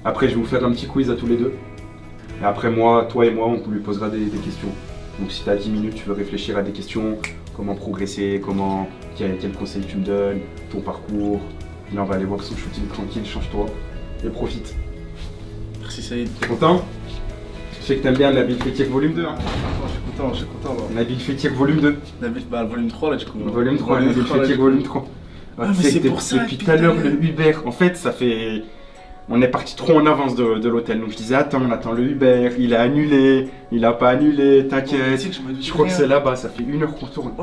Après, je vais vous faire un petit quiz à tous les deux. Et après, toi et moi, on lui posera des questions. Donc si tu as 10 minutes, tu veux réfléchir à des questions. Comment progresser, quel conseil tu me donnes, ton parcours. Là, on va aller voir son shooting tranquille, change-toi et profite. Merci Saïd. T'es content? Je sais que t'aimes bien Nabil Fekir volume 2. Hein. Je suis content. Là. Nabil Fekir volume 2. Nabil, volume 3 là du coup. Volume 3, Nabil Fekir volume 3. Ah, mais c'est pour ça depuis tout à l'heure le Uber. En fait, ça fait... On est parti trop en avance de l'hôtel, donc je disais attends le Uber, il a annulé, il a pas annulé, t'inquiète. Je crois que c'est là-bas, ça fait 1 heure qu'on tourne. Oh,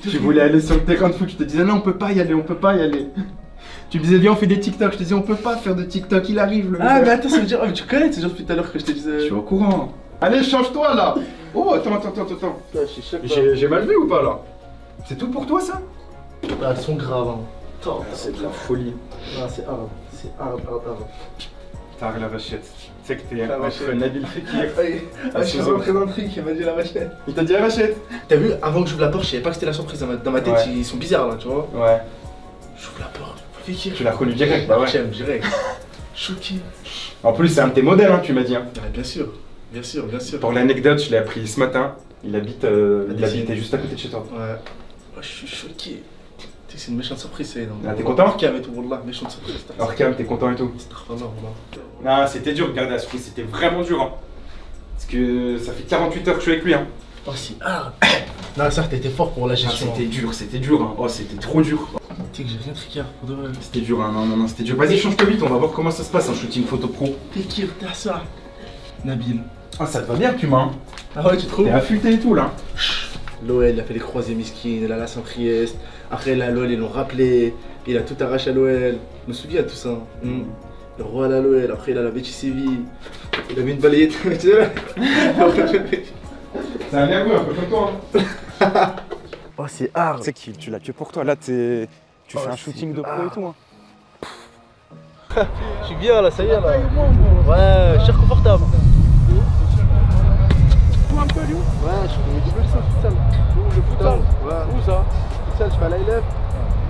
Tu voulais aller sur le terrain de foot, je te disais non on peut pas y aller. Tu me disais viens on fait des TikTok, je te disais on peut pas faire de TikTok, il arrive le Uber. Ah mais attends, ça veut dire, tu connais, c'est genre depuis tout à l'heure que je te disais. Je suis au courant. Allez change-toi là. Oh attends. J'ai mal vu ou pas là? C'est tout pour toi ça? Ah, elles sont graves hein. C'est de la folie. Ah, c'est hard. T'as la vachette. Tu sais que t'es entre Nabil Fekir. Je suis rentré dans le truc, il m'a dit la vachette. Il t'a dit la vachette? T'as vu, avant que j'ouvre la porte, je savais pas que c'était la surprise. Dans ma tête, Ouais. ils sont bizarres là, tu vois. Ouais. J'ouvre la porte, Fekir. Tu l'as reconnu direct, bah ouais. J'aime direct. Choqué. En plus, c'est un de tes modèles, hein, tu m'as dit. Hein. Ouais, bien sûr. Bien sûr, bien sûr. Pour l'anecdote, je l'ai appris ce matin. Il habitait juste à côté de chez toi. Ouais. Oh, je suis choqué. Tu sais, c'est une méchante surprise, c'est énorme. Ah, t'es content? Orcam et tout, wallah, méchante surprise. Orcam, t'es content et tout? Non, c'était dur, regardez, à ce coup, c'était vraiment dur. Hein. Parce que ça fait 48 heures que je suis avec lui. Hein. Oh, c'est hard. Non, ça, t'étais fort pour la gestion. C'était dur. Hein. Oh, c'était trop dur. Tu sais que j'ai rien tricard pour de vrai. C'était dur, hein. Non, c'était dur. Vas-y, change-toi vite, on va voir comment ça se passe un shooting photo pro. Fekir, t'as ça. Nabil. Ah, ça te va bien, Puma. Hein. Ah ouais, tu trouves? T'es affûté et tout, là. L'OL, il a fait les croisés miskin, il a la Saint-Priest. Après, là, l'OL, ils l'ont rappelé. Il a tout arraché à l'OL. Je me souviens de tout ça. Le roi à l'OL, après, il a la Betis Séville. Il a mis une balayette. Tu sais là. C'est un nerveux, un peu comme toi. Hein. Oh, c'est hard. Tu sais que tu l'as que pour toi. Là, tu fais un shooting de pro et tout. Hein. Je suis bien là, ça y est là. Ouais, je suis confortable. Un peu, Lyon. Ouais, je fais du futsal. Où le futsal? Ouais. Où ça? Futsal, je fais à l'ILF.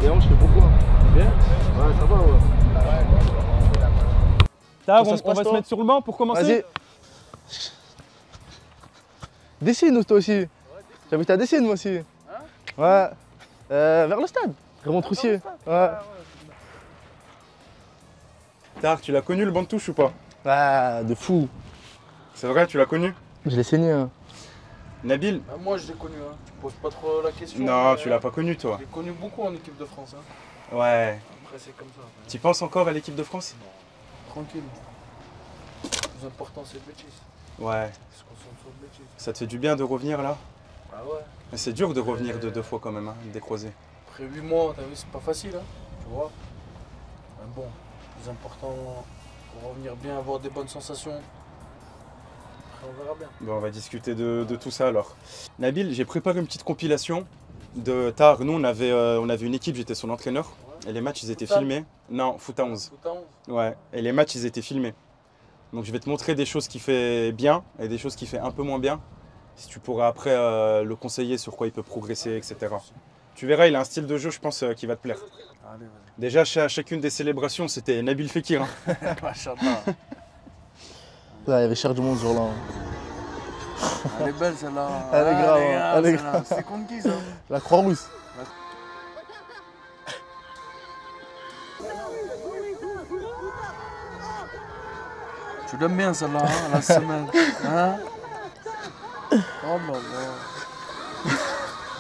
Et on, je fais beaucoup. Bien. Ouais, ça va, ouais. Tard, Ça se on passe, va se toi mettre sur le banc pour commencer. Vas-y. Dessine toi aussi. J'habite à Dessine moi aussi. Ouais. Vers le stade. Raymond Troussier. Ouais. Tard, tu l'as connu le banc de touche ou pas? Ah, de fou. C'est vrai, tu l'as connu? Je l'ai saigné. Hein. Nabil? Moi je l'ai connu, hein. Tu poses pas trop la question. Non, tu l'as pas connu toi. Je l'ai connu beaucoup en équipe de France. Hein. Ouais. Après c'est comme ça. Tu penses encore à l'équipe de France? Tranquille. Le plus important c'est le bêtise. Ouais. Se concentre sur le bêtise. Ça te fait du bien de revenir là? Ah ouais. Mais c'est dur de revenir deux fois quand même, hein, décroiser. Après 8 mois, t'as vu, c'est pas facile, hein. Tu vois. Mais bon, le plus important pour revenir bien, avoir des bonnes sensations. Après on verra bien. Bon, on va discuter de tout ça alors. Nabil, j'ai préparé une petite compilation de Tard. Nous, on avait une équipe, j'étais son entraîneur. Et les matchs, ils étaient filmés. Non, foot à 11. Foot à 11. Ouais, et les matchs, ils étaient filmés. Donc je vais te montrer des choses qu'il fait bien et des choses qu'il fait un peu moins bien. Si tu pourras après le conseiller sur quoi il peut progresser, etc. Tu verras, il a un style de jeu, je pense, qui va te plaire. Allez, vas-y. Déjà, à chacune des célébrations, c'était Nabil Fekir. Hein. Machallah. Là, il y avait cher du monde ce jour-là. Elle est belle celle-là. Elle est grave, les gars, elle est celle-là. C'est contre qui ça? La Croix-Rousse. Tu l'aimes bien celle-là, hein, la semaine. Hein? Oh là là.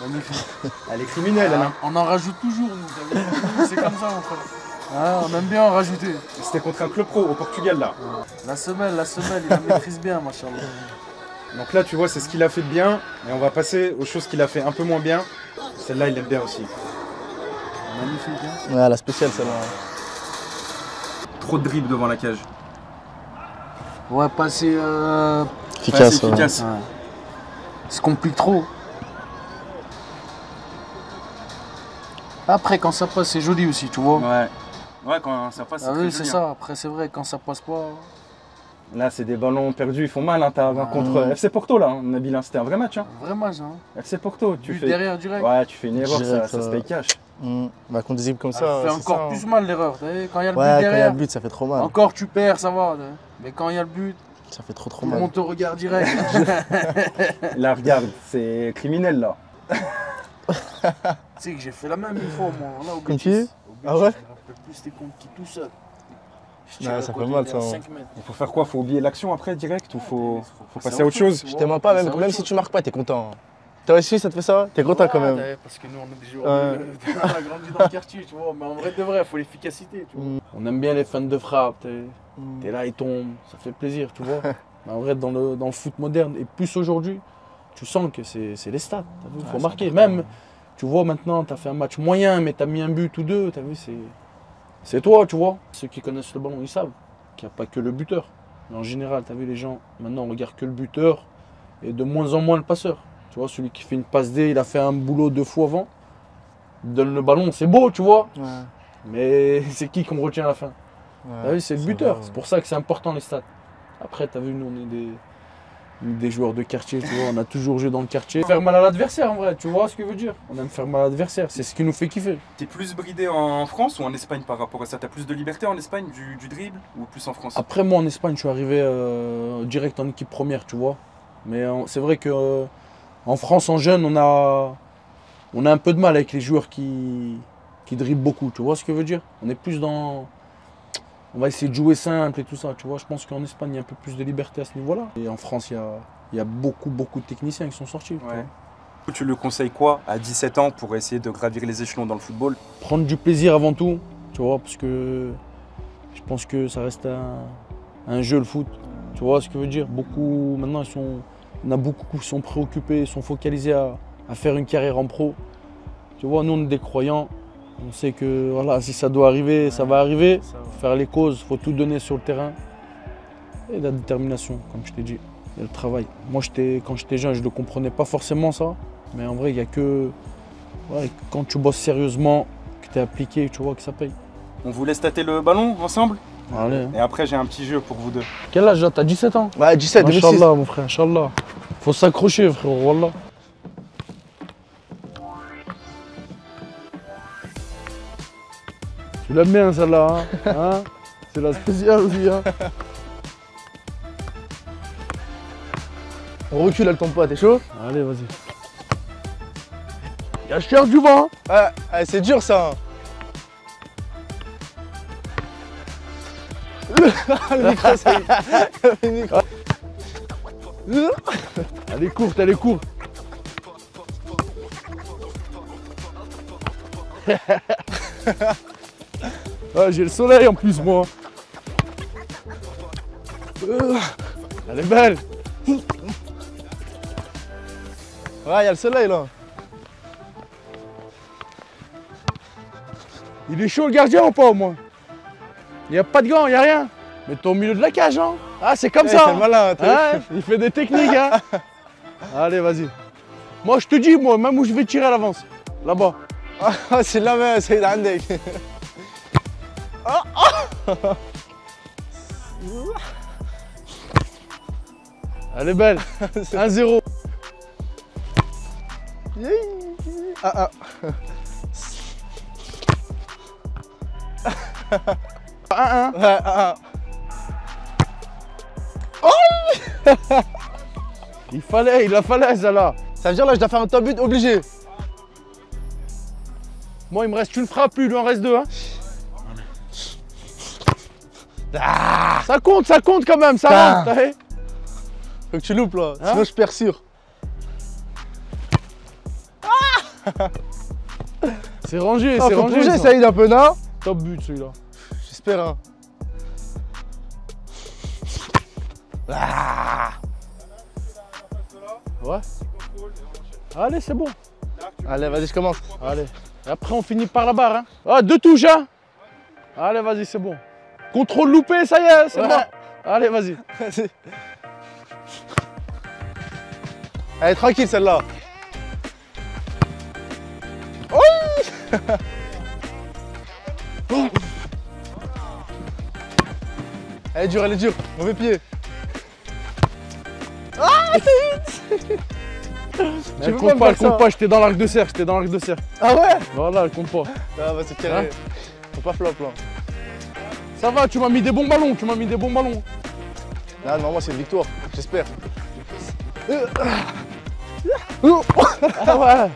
Magnifique. Elle est criminelle, elle. Hein. On en rajoute toujours, nous. t'as vu? C'est comme ça, mon frère. Hein, on aime bien en rajouter. C'était contre un club pro au Portugal, là. La semelle, il la maîtrise bien, machallah. Donc là, tu vois, c'est ce qu'il a fait de bien. Et on va passer aux choses qu'il a fait un peu moins bien. Celle-là, il l'aime bien aussi. Magnifique, hein? Ouais, la spéciale celle-là. Trop de dribbles devant la cage. Ouais, passer Efficace. Ouais. ouais. Il se complique trop. Après, quand ça passe, c'est joli aussi, tu vois. Ouais. Ouais, quand ça passe, Ah oui, c'est ça. Après, c'est vrai, quand ça passe pas. Là, c'est des ballons perdus, ils font mal. Hein. T'as contre FC Porto, là, hein, Nabil. Hein. C'était un vrai match. Hein. Vraiment, ça. Hein. FC Porto, tu But fais. derrière, direct. Ouais, tu fais une erreur, Direct, ça se paye cash. Bah, contre des équipes comme ça. Ça fait c'est encore ça, plus hein. mal l'erreur. Quand il y a le but Ouais, quand il y a derrière, le but, ça fait trop mal. encore tu perds, ça va. Mais quand il y a le but, Ça fait trop tout le mal. monde te regarde direct. Là, regarde, c'est criminel, là. Tu sais que j'ai fait la même une fois, moi. Là, au Comme Betis. qui? Au Betis, Ah ouais? Je me rappelle plus c'était contre qui tout seul. Je Ouais, tire ça le fait côté, mal, il est ça, à hein. 5 mètres. Il faut faire quoi? Faut oublier l'action après, direct? Ou faut passer passer à autre chose? Je te mens pas, même si tu marques pas, t'es content. Toi aussi, ça te fait ça? T'es content quand même. Ouais, parce que nous, on est des joueurs. On a grandi dans le quartier, tu vois. Mais en vrai de vrai, il faut l'efficacité, tu vois. On aime bien les fans de frappe. T'es là, ils tombent. Ça fait plaisir, tu vois. Mais en vrai, dans le foot moderne, et plus aujourd'hui, tu sens que c'est les stats. Il faut marquer. Même, tu vois, maintenant, t'as fait un match moyen, mais t'as mis un but ou deux. T'as vu, c'est toi, tu vois. Ceux qui connaissent le ballon, ils savent qu'il n'y a pas que le buteur. Mais en général, t'as vu, les gens, maintenant, on regarde que le buteur et de moins en moins le passeur. Tu vois, celui qui fait une passe D, il a fait un boulot 2 fois avant. Il donne le ballon, c'est beau, tu vois. Ouais. Mais c'est qui qu'on retient à la fin? Ouais, T'as vu, c'est le buteur. vrai, C'est pour ça que c'est important les stats. Après, t'as vu, nous, on est des joueurs de quartier, tu vois, on a toujours joué dans le quartier. Faire mal à l'adversaire en vrai, tu vois ce que je veux dire? On aime faire mal à l'adversaire, c'est ce qui nous fait kiffer. T'es plus bridé en France ou en Espagne par rapport à ça? T'as plus de liberté en Espagne, du dribble, ou plus en France? Après moi en Espagne, je suis arrivé direct en équipe première, tu vois. Mais c'est vrai que en France, en jeune, on a un peu de mal avec les joueurs qui dribblent beaucoup, tu vois ce que je veux dire? On est plus dans... On va essayer de jouer simple et tout ça, tu vois. Je pense qu'en Espagne, il y a un peu plus de liberté à ce niveau-là. Et en France, il y a beaucoup de techniciens qui sont sortis. Ouais. Tu le conseilles quoi à 17 ans pour essayer de gravir les échelons dans le football? Prendre du plaisir avant tout, tu vois, parce que je pense que ça reste un jeu, le foot. Tu vois ce que je veux dire? Beaucoup, maintenant, il y en a beaucoup qui sont préoccupés, sont focalisés à faire une carrière en pro. Tu vois, nous, on est des croyants. On sait que voilà, si ça doit arriver, ouais, ça va arriver. Ça, ouais. Faire les causes, il faut tout donner sur le terrain. Et la détermination, comme je t'ai dit, et le travail. Moi, quand j'étais jeune, je ne le comprenais pas forcément ça. Mais en vrai, il n'y a que ouais, quand tu bosses sérieusement, que tu es appliqué, tu vois que ça paye. On vous laisse tâter le ballon ensemble? Allez. Et après, j'ai un petit jeu pour vous deux. Quel âge là? T'as 17 ans? Ouais, 17, 2006. Inch'Allah, mon frère, Inch'Allah. Faut s'accrocher, frère, wallah. Tu l'aimes bien celle-là, hein? C'est la spéciale aussi, hein? On recule, elle tombe pas, t'es chaud? Allez, vas-y. Il y a cher du vent. Ouais, c'est dur ça. Le micro, ça y est. Le micro. Elle est courte, elle est courte. Ah, j'ai le soleil en plus, moi. Elle est belle. Ouais, il y a le soleil là. Il est chaud le gardien ou pas au moins? Il n'y a pas de gants, il n'y a rien. Mets-toi au milieu de la cage, hein. Ah, c'est comme ça. C'est malin, hein, il fait des techniques, hein. Allez, vas-y. Moi, je te dis, moi, même où je vais tirer à l'avance. Là-bas. Ah, c'est la même, c'est l'Andek. Elle est belle. 1-0. Ah, ah. 1-1. Ouais, ah. Il a fallu ça là. Ça veut dire là, je dois faire un top but obligé. Moi, il me reste une frappe, lui, il en reste deux. Hein. Ah, ça compte quand même, ça rentre. faut que tu loupes là, hein? Sinon je perds sûr. C'est rangé, c'est rangé. Bouger, ça aide un peu, non? Top but celui-là. J'espère, hein. Ah. Ouais. Allez, c'est bon. Allez, vas-y, je commence. Allez. Et après, on finit par la barre. Hein. Ah, deux touches, hein. Allez, vas-y, c'est bon. Contrôle loupé, ça y est, c'est bon. Allez, vas-y. Allez, tranquille celle-là. Elle est dure, elle est dure. Mauvais pied. Ah, c'est vite. Elle compte pas, j'étais dans l'arc de cercle, Ah ouais? Voilà, elle compte pas. Ah bah c'est carré. Faut pas flop là. Ça va, tu m'as mis des bons ballons, Là, normalement c'est une victoire, j'espère. Ah ouais.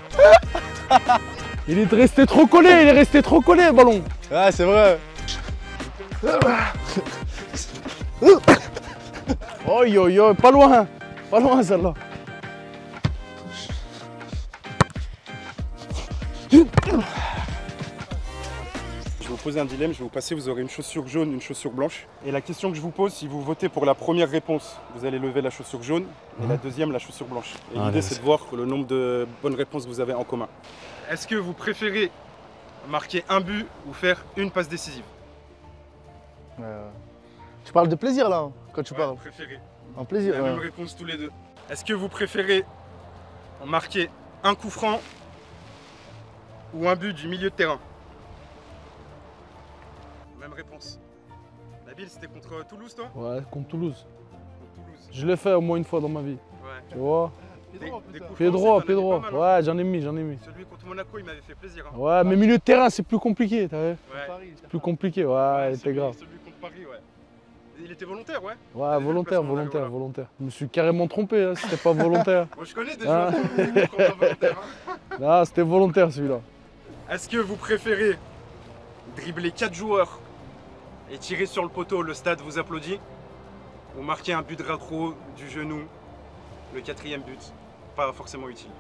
Il est resté trop collé, le ballon. Ouais, c'est vrai. Oi, pas loin celle-là. Je vais vous poser un dilemme, je vais vous passer, vous aurez une chaussure jaune, une chaussure blanche. Et la question que je vous pose, si vous votez pour la première réponse, vous allez lever la chaussure jaune et la deuxième, la chaussure blanche. Et l'idée, c'est de voir le nombre de bonnes réponses que vous avez en commun. Est-ce que vous préférez marquer un but ou faire une passe décisive? Tu parles de plaisir là, quand tu parles. Préféré. En plaisir. La même réponse tous les deux. Est-ce que vous préférez marquer un coup franc ou un but du milieu de terrain? Même réponse. Nabil, c'était contre Toulouse, toi? Ouais, contre Toulouse. Contre Toulouse. pense. Je l'ai fait au moins une fois dans ma vie. Ouais. Tu vois? Pied droit, Pied droit. pas mal, hein. Ouais, j'en ai mis. Celui contre Monaco, il m'avait fait plaisir. Hein. Ouais, mais milieu de terrain, c'est plus compliqué, t'as vu? Ouais. Plus compliqué, ouais, il était grave. Celui contre Paris, ouais. Il était volontaire, ouais. Ouais, volontaire. Je me suis carrément trompé, hein, c'était pas volontaire. Moi, je connais des joueurs qui sont volontaires. Hein. Non, c'était volontaire celui-là. Est-ce que vous préférez dribbler 4 joueurs et tirer sur le poteau, le stade vous applaudit, ou marquer un but de rétro du genou, le 4e but, pas forcément utile?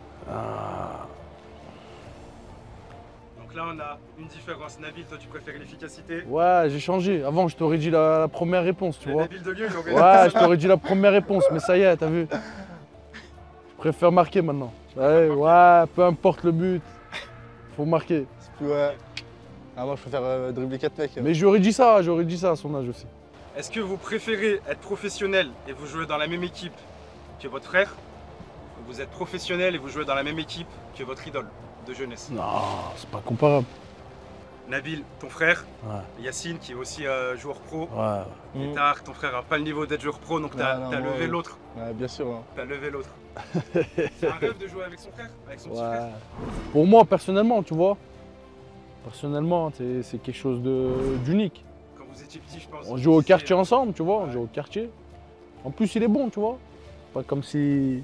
Donc là on a une différence. Nabil, toi tu préfères l'efficacité? Ouais, j'ai changé. Avant, je t'aurais dit la première réponse, tu vois. Nabil de Lyon, il aurait... Ouais, je t'aurais dit la première réponse, mais ça y est, t'as vu. Je préfère marquer maintenant. Ouais, peu importe le but, faut marquer. Ouais. Ah, moi je préfère dribbler 4 mecs. Mais j'aurais dit ça à son âge aussi. Est-ce que vous préférez être professionnel et vous jouez dans la même équipe que votre frère, ou vous êtes professionnel et vous jouez dans la même équipe que votre idole de jeunesse? Non, c'est pas comparable. Nabil, ton frère, Ouais. Yacine qui est aussi joueur pro, Ouais. et Tahar, ton frère n'a pas le niveau d'être joueur pro, donc t'as levé l'autre. Ouais, bien sûr. Hein. T'as levé l'autre. C'est un rêve de jouer avec son frère, avec son petit frère. Pour moi, personnellement, tu vois. Personnellement, c'est quelque chose d'unique. Quand vous étiez petit, je pense. On joue au quartier ensemble, tu vois, on joue au quartier. En plus, il est bon, tu vois. Pas comme s'il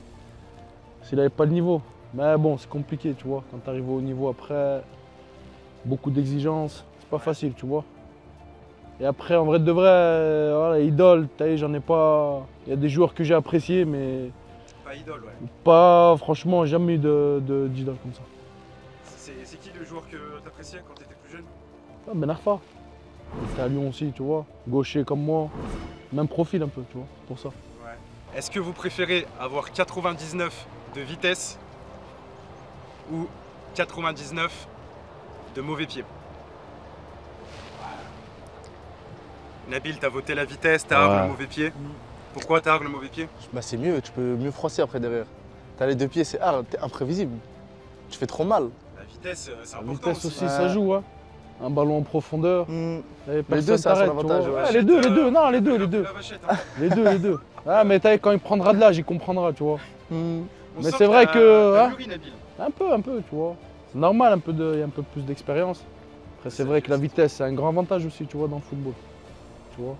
n'avait pas le niveau. Mais bon, c'est compliqué, tu vois. Quand tu arrives au niveau après, beaucoup d'exigences, c'est pas facile, tu vois. Et après, en vrai de vrai, voilà, idole, j'en ai pas. Il y a des joueurs que j'ai appréciés, mais. Pas idole, ouais. Pas, franchement, jamais eu d'idole comme ça. C'est qui le joueur que t'appréciais quand t'étais plus jeune? Ah, Ben Arfa. Il était à Lyon aussi, tu vois. Gaucher comme moi. Même profil un peu, tu vois, pour ça. Ouais. Est-ce que vous préférez avoir 99 de vitesse ou 99 de mauvais pied? Nabil, t'as voté la vitesse, Tahar le mauvais pied. Pourquoi Tahar le mauvais pied? Bah c'est mieux, tu peux mieux froisser après derrière. T'as les 2 pieds, c'est hard, t'es imprévisible. Tu fais trop mal. La vitesse, c'est La important vitesse aussi, ça joue, hein. Un ballon en profondeur. Les deux, ça a son avantage. Ouais, les deux. La vachette, hein. Les deux. Ah, mais quand il prendra de l'âge, il comprendra, tu vois. On Mais sent c'est que vrai t'as- que, t'as hein. mûri, Nabil. Un peu, tu vois. C'est normal, il y a un peu plus d'expérience. Après, c'est vrai que la vitesse, c'est un grand avantage aussi, tu vois, dans le football. Tu vois.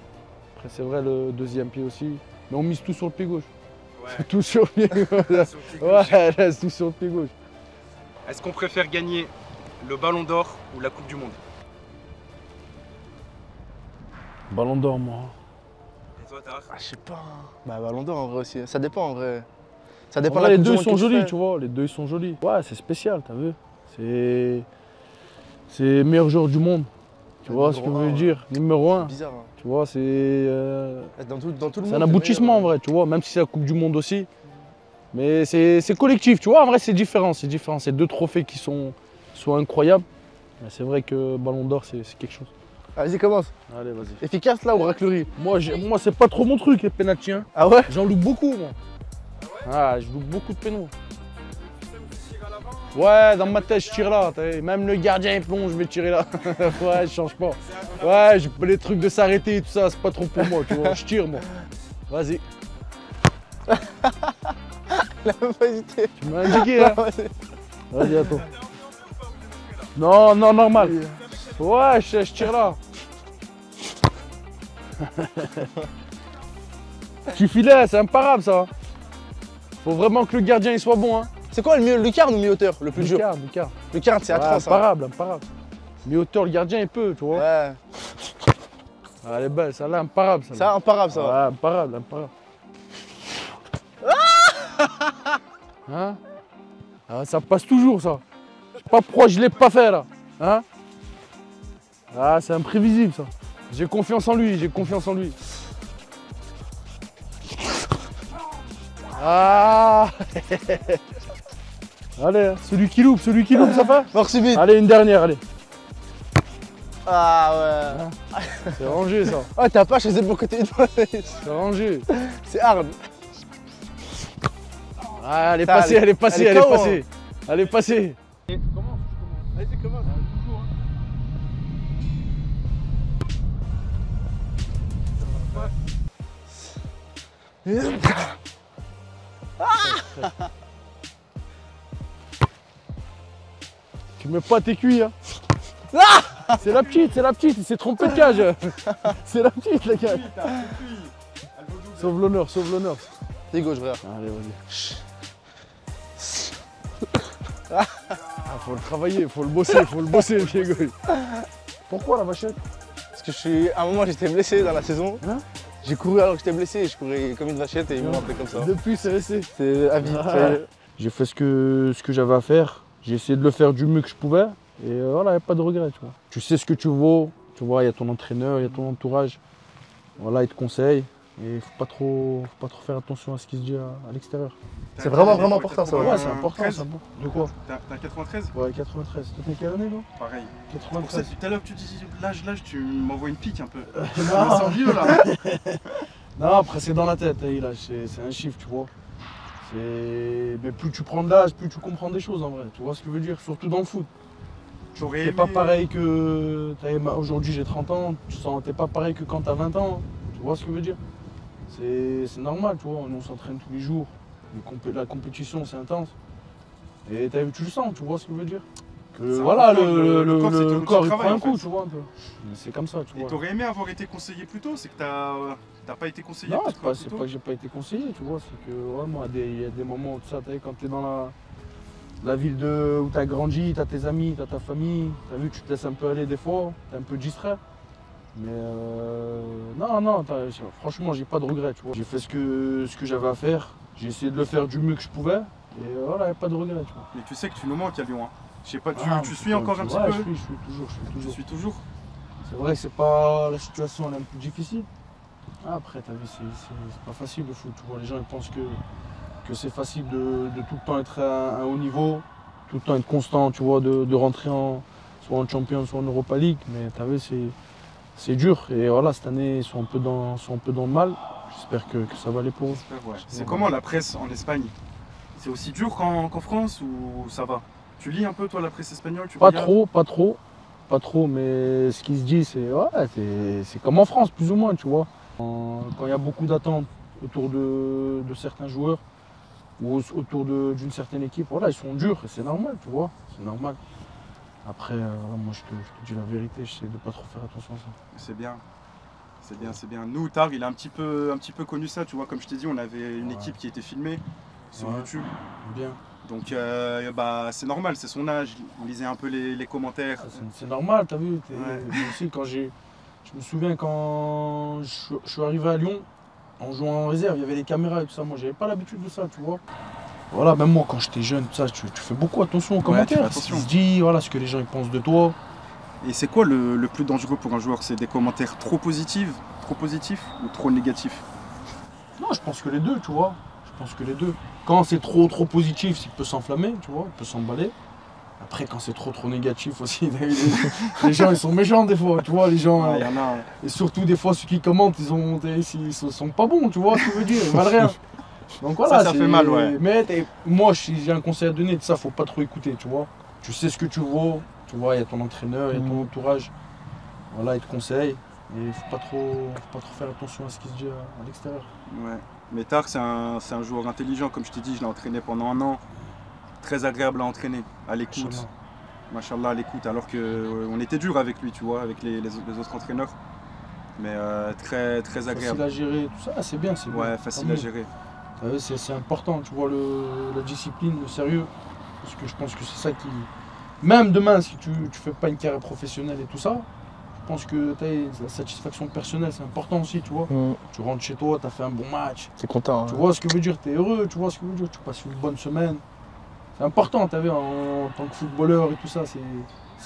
Après, c'est vrai, le 2e pied aussi. Mais on mise tout sur le pied gauche. Ouais. Tout sur le pied gauche. Sur le pied gauche. Ouais, laisse tout sur le pied gauche. Est-ce qu'on préfère gagner le Ballon d'Or ou la Coupe du Monde? Ballon d'or, moi. Et toi, Tahar? Ah, je sais pas. Bah Ballon d'Or en vrai aussi. Ça dépend en vrai. Ça dépend En de vrai, la les Coupe du deux Monde sont que tu jolis, fais. tu vois. Les deux, ils sont jolis. Ouais, c'est spécial, t'as vu. C'est meilleur joueur du monde. Tu vois ce que je veux dire? Numéro 1. C'est bizarre. Hein. Tu vois, c'est Dans tout le monde. c'est un aboutissement en vrai, tu vois, même si c'est la Coupe du Monde aussi. Mais c'est collectif, tu vois, en vrai c'est différent. C'est 2 trophées qui sont incroyables. Mais c'est vrai que Ballon d'Or, c'est quelque chose. Vas-y, commence. Allez, vas-y. Efficace là ou raclerie? Moi, c'est pas trop mon truc, les pénaltys. Hein. Ah ouais? J'en loupe beaucoup, moi. Ah, je loupe beaucoup de pénaux. Ouais, dans ma tête, je tire là. Même le gardien, il plonge, je vais tirer là. Ouais, je change pas. Ouais, les trucs de s'arrêter et tout ça, c'est pas trop pour moi, tu vois. Je tire, moi. Vas-y. Il a même pas hésité. Tu m'as indiqué, hein. Vas-y. Vas-y, attends. Non, normal. Ouais, je tire là. Tu filet, c'est imparable ça. Faut vraiment que le gardien il soit bon. Hein. C'est quoi le mieux, lucarne ou mi-hauteur, le plus dur? Lucarne. Lucarne, c'est atroce. Hein. Imparable. Mi-hauteur, le gardien il peut, tu vois. Ouais. Ah, elle est belle, celle-là, imparable. Ça, imparable, ça. Ouais, imparable. Hein? Ah, ça passe toujours, ça. Je sais pas pourquoi je l'ai pas fait, là. Hein? Ah, c'est imprévisible, ça. J'ai confiance en lui. Ah. Allez, celui qui loupe, ça fait. Mort subite. Allez, une dernière, allez. Ah ouais. C'est rangé, ça. Ah, t'as pas chez le bon côté de moi. C'est rangé. C'est hard. Ah, elle est Ça, passée. Elle est passée. Vas-y, commence. Tu mets pas tes cuits, hein. C'est la petite, il s'est trompé de cage. C'est la petite, les gars. Sauve l'honneur. T'es gauche, frère. Allez, vas-y. Ah, faut le travailler, faut le bosser, le pied gauche. Pourquoi la vachette? Parce que à un moment, j'étais blessé dans la saison. Hein? J'ai couru alors que j'étais blessé, je courais comme une vachette et ils m'ont appelé comme ça. Depuis, c'est resté. C'est à vie. J'ai fait ce que j'avais à faire. J'ai essayé de le faire du mieux que je pouvais. Et voilà, il n'y a pas de regret, tu vois. Tu sais ce que tu vaux. Tu vois, il y a ton entraîneur, il y a ton entourage. Voilà, il te conseille. Et il ne faut pas trop faire attention à ce qui se dit à l'extérieur. C'est vraiment important ça. Ouais, c'est important ça. De quoi? T'as 93? Ouais, 93. T'as quelle année, là? Pareil. 93. Tout à l'heure, tu dis l'âge, tu m'envoies une pique un peu. Je me Non. sens vieux là. Non, après, c'est dans la tête, l'âge. C'est un chiffre, tu vois. Mais plus tu prends de l'âge, plus tu comprends des choses en vrai. Tu vois ce que je veux dire? Surtout dans le foot. J'aurais T'es aimé... pas pareil que. Aujourd'hui, j'ai 30 ans. T'es pas pareil que quand t'as 20 ans. Tu vois ce que je veux dire? C'est normal, tu vois. On s'entraîne tous les jours. La compétition, c'est intense. Et tu le sens, tu vois ce que je veux dire? Que voilà, le corps il prend un coup, tu vois un peu. C'est comme ça, tu vois. Et t'aurais aimé avoir été conseillé plus tôt? C'est que t'as pas été conseillé? Non, c'est pas que j'ai pas été conseillé, tu vois. C'est que vraiment, il y a des moments où ça, quand t'es dans la ville où t'as grandi, t'as tes amis, t'as ta famille, t'as vu, tu te laisses un peu aller des fois, t'es un peu distrait. Mais non, franchement, j'ai pas de regrets, tu vois. J'ai fait ce que j'avais à faire. J'ai essayé de le faire du mieux que je pouvais. Et voilà, il n'y a pas de regret, tu vois. Mais tu sais que tu nous manques à Lyon, hein. Je sais pas, tu suis Ah, encore un petit ouais, peu? Je suis toujours. toujours. C'est vrai que c'est pas la situation elle est un peu difficile. Après, t'as vu, c'est pas facile le foot. Tu vois, les gens ils pensent que c'est facile de tout le temps être à un haut niveau, tout le temps être constant, tu vois, de rentrer soit en Champions, soit en Europa League. Mais t'as vu, c'est dur. Et voilà, cette année, ils sont un peu dans le mal. J'espère que ça va aller pour eux. Ouais. C'est comment la presse en Espagne? C'est aussi dur qu'en France ou ça va? Tu lis un peu toi la presse espagnole? Pas trop, mais ce qui se dit, c'est comme en France, plus ou moins, tu vois. Quand il y a beaucoup d'attentes autour de certains joueurs ou autour d'une certaine équipe, voilà, ils sont durs et c'est normal, tu vois, c'est normal. Après, moi je te dis la vérité, j'essaie de pas trop faire attention à ça. C'est bien. C'est bien. Nous, Tard, il a un petit peu connu ça, tu vois. Comme je t'ai dit, on avait une équipe qui était filmée sur YouTube. Bien. Donc, c'est normal, c'est son âge. On lisait un peu les commentaires. C'est normal, t'as vu. Moi aussi, je me souviens quand je suis arrivé à Lyon, en jouant en réserve, il y avait les caméras et tout ça. Moi, j'avais pas l'habitude de ça, tu vois. Voilà, même moi, quand j'étais jeune, tout ça, tu fais beaucoup attention aux commentaires. Tu se dis, voilà, ce que les gens ils pensent de toi. Et c'est quoi le plus dangereux pour un joueur? C'est des commentaires trop positifs ou trop négatifs? Non, je pense que les deux, tu vois. Je pense que les deux. Quand c'est trop positif, il peut s'enflammer, tu vois, il peut s'emballer. Après, quand c'est trop négatif aussi, les gens ils sont méchants des fois, tu vois, les gens. Y en a. Et surtout des fois ceux qui commentent, ils sont pas bons, tu vois ce que je veux dire, ils valent rien. Donc voilà, ça fait mal, ouais. Mais moi, si j'ai un conseil à donner, de ça, faut pas trop écouter, tu vois. Tu sais ce que tu vaux, tu vois, il y a ton entraîneur, il y a ton entourage. Voilà, il te conseille. Et il faut pas trop faire attention à ce qui se dit à l'extérieur. Ouais. Mais Tard, c'est un joueur intelligent, comme je t'ai dit, je l'ai entraîné pendant 1 an. Très agréable à entraîner, à l'écoute. Machallah, à l'écoute, alors qu'on était dur avec lui, tu vois, avec les autres entraîneurs. Mais très agréable. Facile à gérer, tout ça, c'est bien. Ouais, facile à gérer. C'est important, tu vois, la discipline, le sérieux. Parce que je pense que c'est ça qui... Même demain, si tu fais pas une carrière professionnelle et tout ça, je pense que la satisfaction personnelle, c'est important aussi, tu vois. Tu rentres chez toi, tu as fait un bon match. T'es content. Tu vois ce que je veux dire, tu es heureux, tu vois ce que je veux dire, tu passes une bonne semaine. C'est important, tu as vu, en tant que footballeur et tout ça, c'est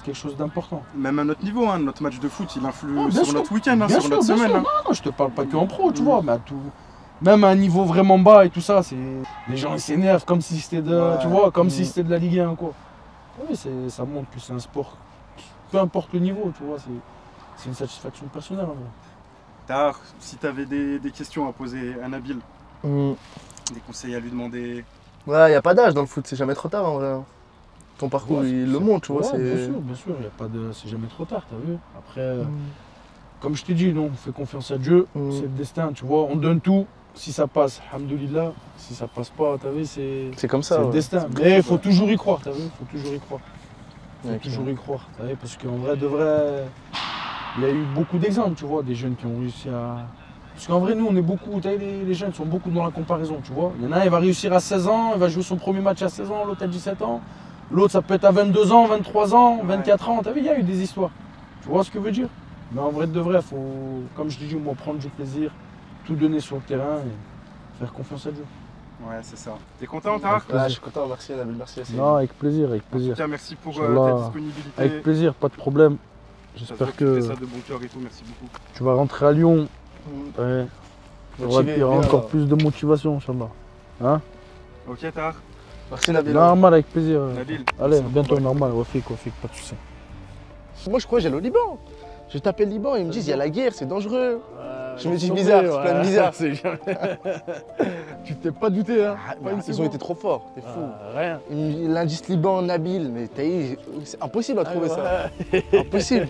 quelque chose d'important. Même à notre niveau, notre match de foot, il influe sur notre week-end, sur notre semaine. Non, je te parle pas que en pro, tu vois, mais à tout... Même à un niveau vraiment bas et tout ça, les gens ils s'énervent comme si c'était si c'était de la Ligue 1 quoi. Oui, ça montre que c'est un sport, peu importe le niveau, tu vois, c'est une satisfaction personnelle en vrai. Tard, si tu avais des questions à poser à Nabil, des conseils à lui demander. Ouais, y a pas d'âge dans le foot, c'est jamais trop tard en vrai. Ton parcours il le montre, tu vois. Bien sûr, c'est jamais trop tard, t'as vu. Après, comme je t'ai dit, on fait confiance à Dieu, c'est le destin, tu vois, on donne tout. si ça passe, alhamdoulilah. Si ça passe pas, t'as vu, c'est comme ça. le Ouais. destin. Mais il faut toujours y croire, t'as vu, faut toujours y croire. Faut toujours y croire, t'as vu, parce qu'en vrai, de vrai, il y a eu beaucoup d'exemples, tu vois, des jeunes qui ont réussi à... Parce qu'en vrai, nous, on est beaucoup, t'as vu, les jeunes sont beaucoup dans la comparaison, tu vois. Il y en a un, il va réussir à 16 ans, il va jouer son premier match à 16 ans, l'autre à 17 ans. L'autre, ça peut être à 22 ans, 23 ans, 24 ans, t'as vu, il y a eu des histoires. Tu vois ce que je veux dire? Mais en vrai, de vrai, faut, comme je te dis, moi, prendre du plaisir, tout donner sur le terrain et faire confiance à Dieu. Ouais, c'est ça. T'es content, Tahar? Ouais, je suis content, merci Nabil, merci. Non, avec plaisir, avec En plaisir. tout cas, merci pour Inch'Allah. ta disponibilité. Avec plaisir, pas de problème. Ça se voit J'espère que tu fais que ça de bon cœur et tout, merci beaucoup. tu vas rentrer à Lyon. Ouais. Il y aura bien, encore plus de motivation, Inch'Allah. Hein? Ok, Tahar? Merci Nabil. Normal, avec plaisir. Nabil. Allez, bientôt, normal. Wafik, pas de soucis. Moi je crois que j'allais au Liban. J'ai tapé le Liban, ils me disent il y a la guerre, c'est dangereux. Je me dis bizarre, c'est plein de bizarre. Tu t'es pas douté, hein? Ah, ils ont été trop forts, t'es fou. Rien. L'indice Liban, Nabil, mais c'est impossible à trouver ça. Impossible.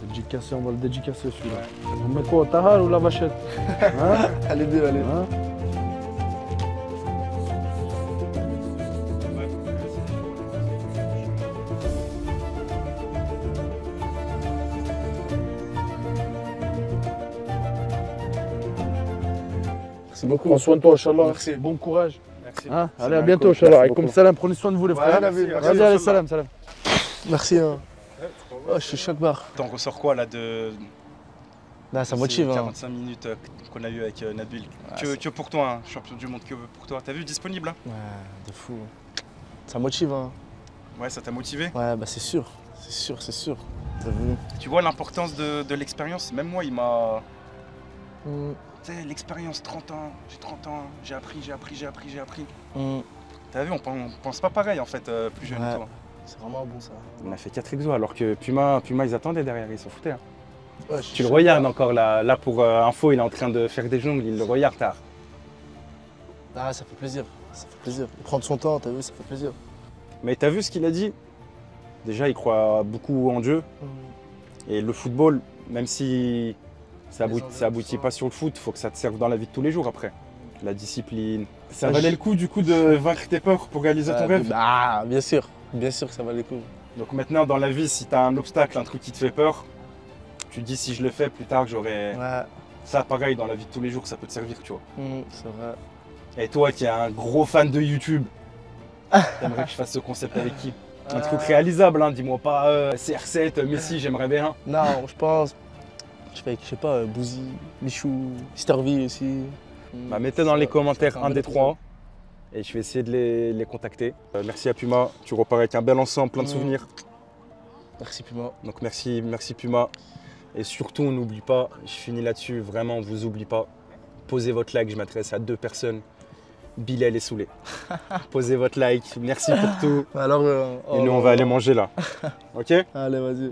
Dédicacé, on va le dédicacer celui-là. On met quoi, Tahar ou la vachette? Hein? Allez deux, allez. Hein? Merci beaucoup. Prends soin de toi, Inch'Allah. Merci. Bon courage. Merci. Hein? C'est Allez, à bien, bientôt, cool. Inch'Allah. Merci Avec comme beaucoup. salam, prenez soin de vous, les frères. Nabil, merci. Vas-y, allez, salam, salam. Merci. Hein. Oh, je suis choc barre. T'en ressors quoi là de Là, ça ces motive. Hein. 45 minutes qu'on a eu avec Nabil. Que pour toi, hein, champion du monde, que pour toi. T'as vu disponible hein? Ouais, de fou. Ça motive. Hein. Ouais, ça t'a motivé? Ouais, bah c'est sûr. C'est sûr, c'est sûr. T'as vu? Tu vois l'importance de l'expérience? Même moi, il m'a. Mm. Tu sais, l'expérience, 30 ans, j'ai 30 ans, j'ai appris. Mm. T'as vu, on pense pas pareil en fait, plus jeune Ouais. que toi. C'est vraiment bon ça. On a fait 4 exos alors que Puma ils attendaient derrière, ils s'en foutaient. Hein. Ouais, Tu le regardes encore là pour info, il est en train de faire des jongles, il le regarde tard. Ah, ça fait plaisir. Ça fait plaisir. Prendre son temps, t'as vu, ça fait plaisir. Mais t'as vu ce qu'il a dit? Déjà, il croit beaucoup en Dieu. Et le football, même si ça aboutit pas sur le foot, faut que ça te serve dans la vie de tous les jours après. La discipline. Ça valait le coup du coup de vaincre tes peurs pour réaliser ton rêve? Ah, bien sûr que ça valait le coup. Donc maintenant dans la vie, si t'as un obstacle, un truc qui te fait peur, tu te dis si je le fais plus tard, j'aurai Ouais, ça pareil dans la vie de tous les jours, ça peut te servir, tu vois. c'est vrai. Et toi qui es un gros fan de YouTube, t'aimerais que je fasse ce concept avec qui? Un truc réalisable, hein, dis-moi pas CR7, Messi, j'aimerais bien. Non, je pense. Je fais avec, je sais pas, Bouzy, Michou, Misterville aussi. Bah, mettez dans les commentaires un des trois et je vais essayer de les contacter. Merci à Puma, tu repars avec un bel ensemble, plein de souvenirs. Merci Puma. Donc merci Puma. Et surtout, on n'oublie pas, je finis là-dessus, vraiment, on vous oublie pas. Posez votre like, je m'adresse à 2 personnes. Bilal et Soulé. Posez votre like, merci pour tout. Alors, Et nous, on va aller manger là. Ok? Allez, vas-y.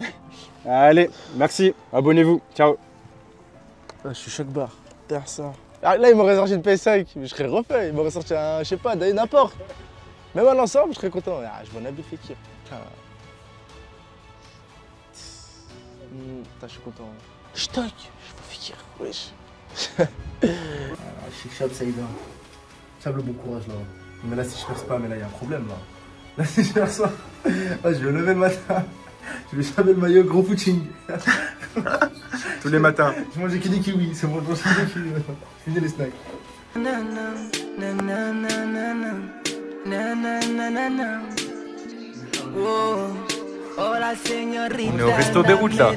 Allez, merci, abonnez-vous, ciao. Ah, je suis choc barre. Terre ça. Ah, là, il m'aurait sorti une PS5, je serais refait. Il m'aurait sorti un, je sais pas, n'importe. Même à l'ensemble, je serais content. Ah, je vois Nabil Fekir. Putain. Putain, je suis content. Je toque, je vois Fekir, wesh. Chic Chab Saïda. Chab le bon courage là. Mais là, si je perce pas, mais là, il y a un problème là. Là, si je perce pas, je vais lever le matin. Je vais chaper le maillot, gros footing. Tous les matins. Je mange que des kiwis, c'est bon, je mange que des kiwis. Finis les snacks. On est au resto Beyrouth là.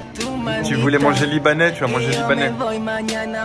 Tu voulais manger libanais, tu vas manger libanais. Mange libanais.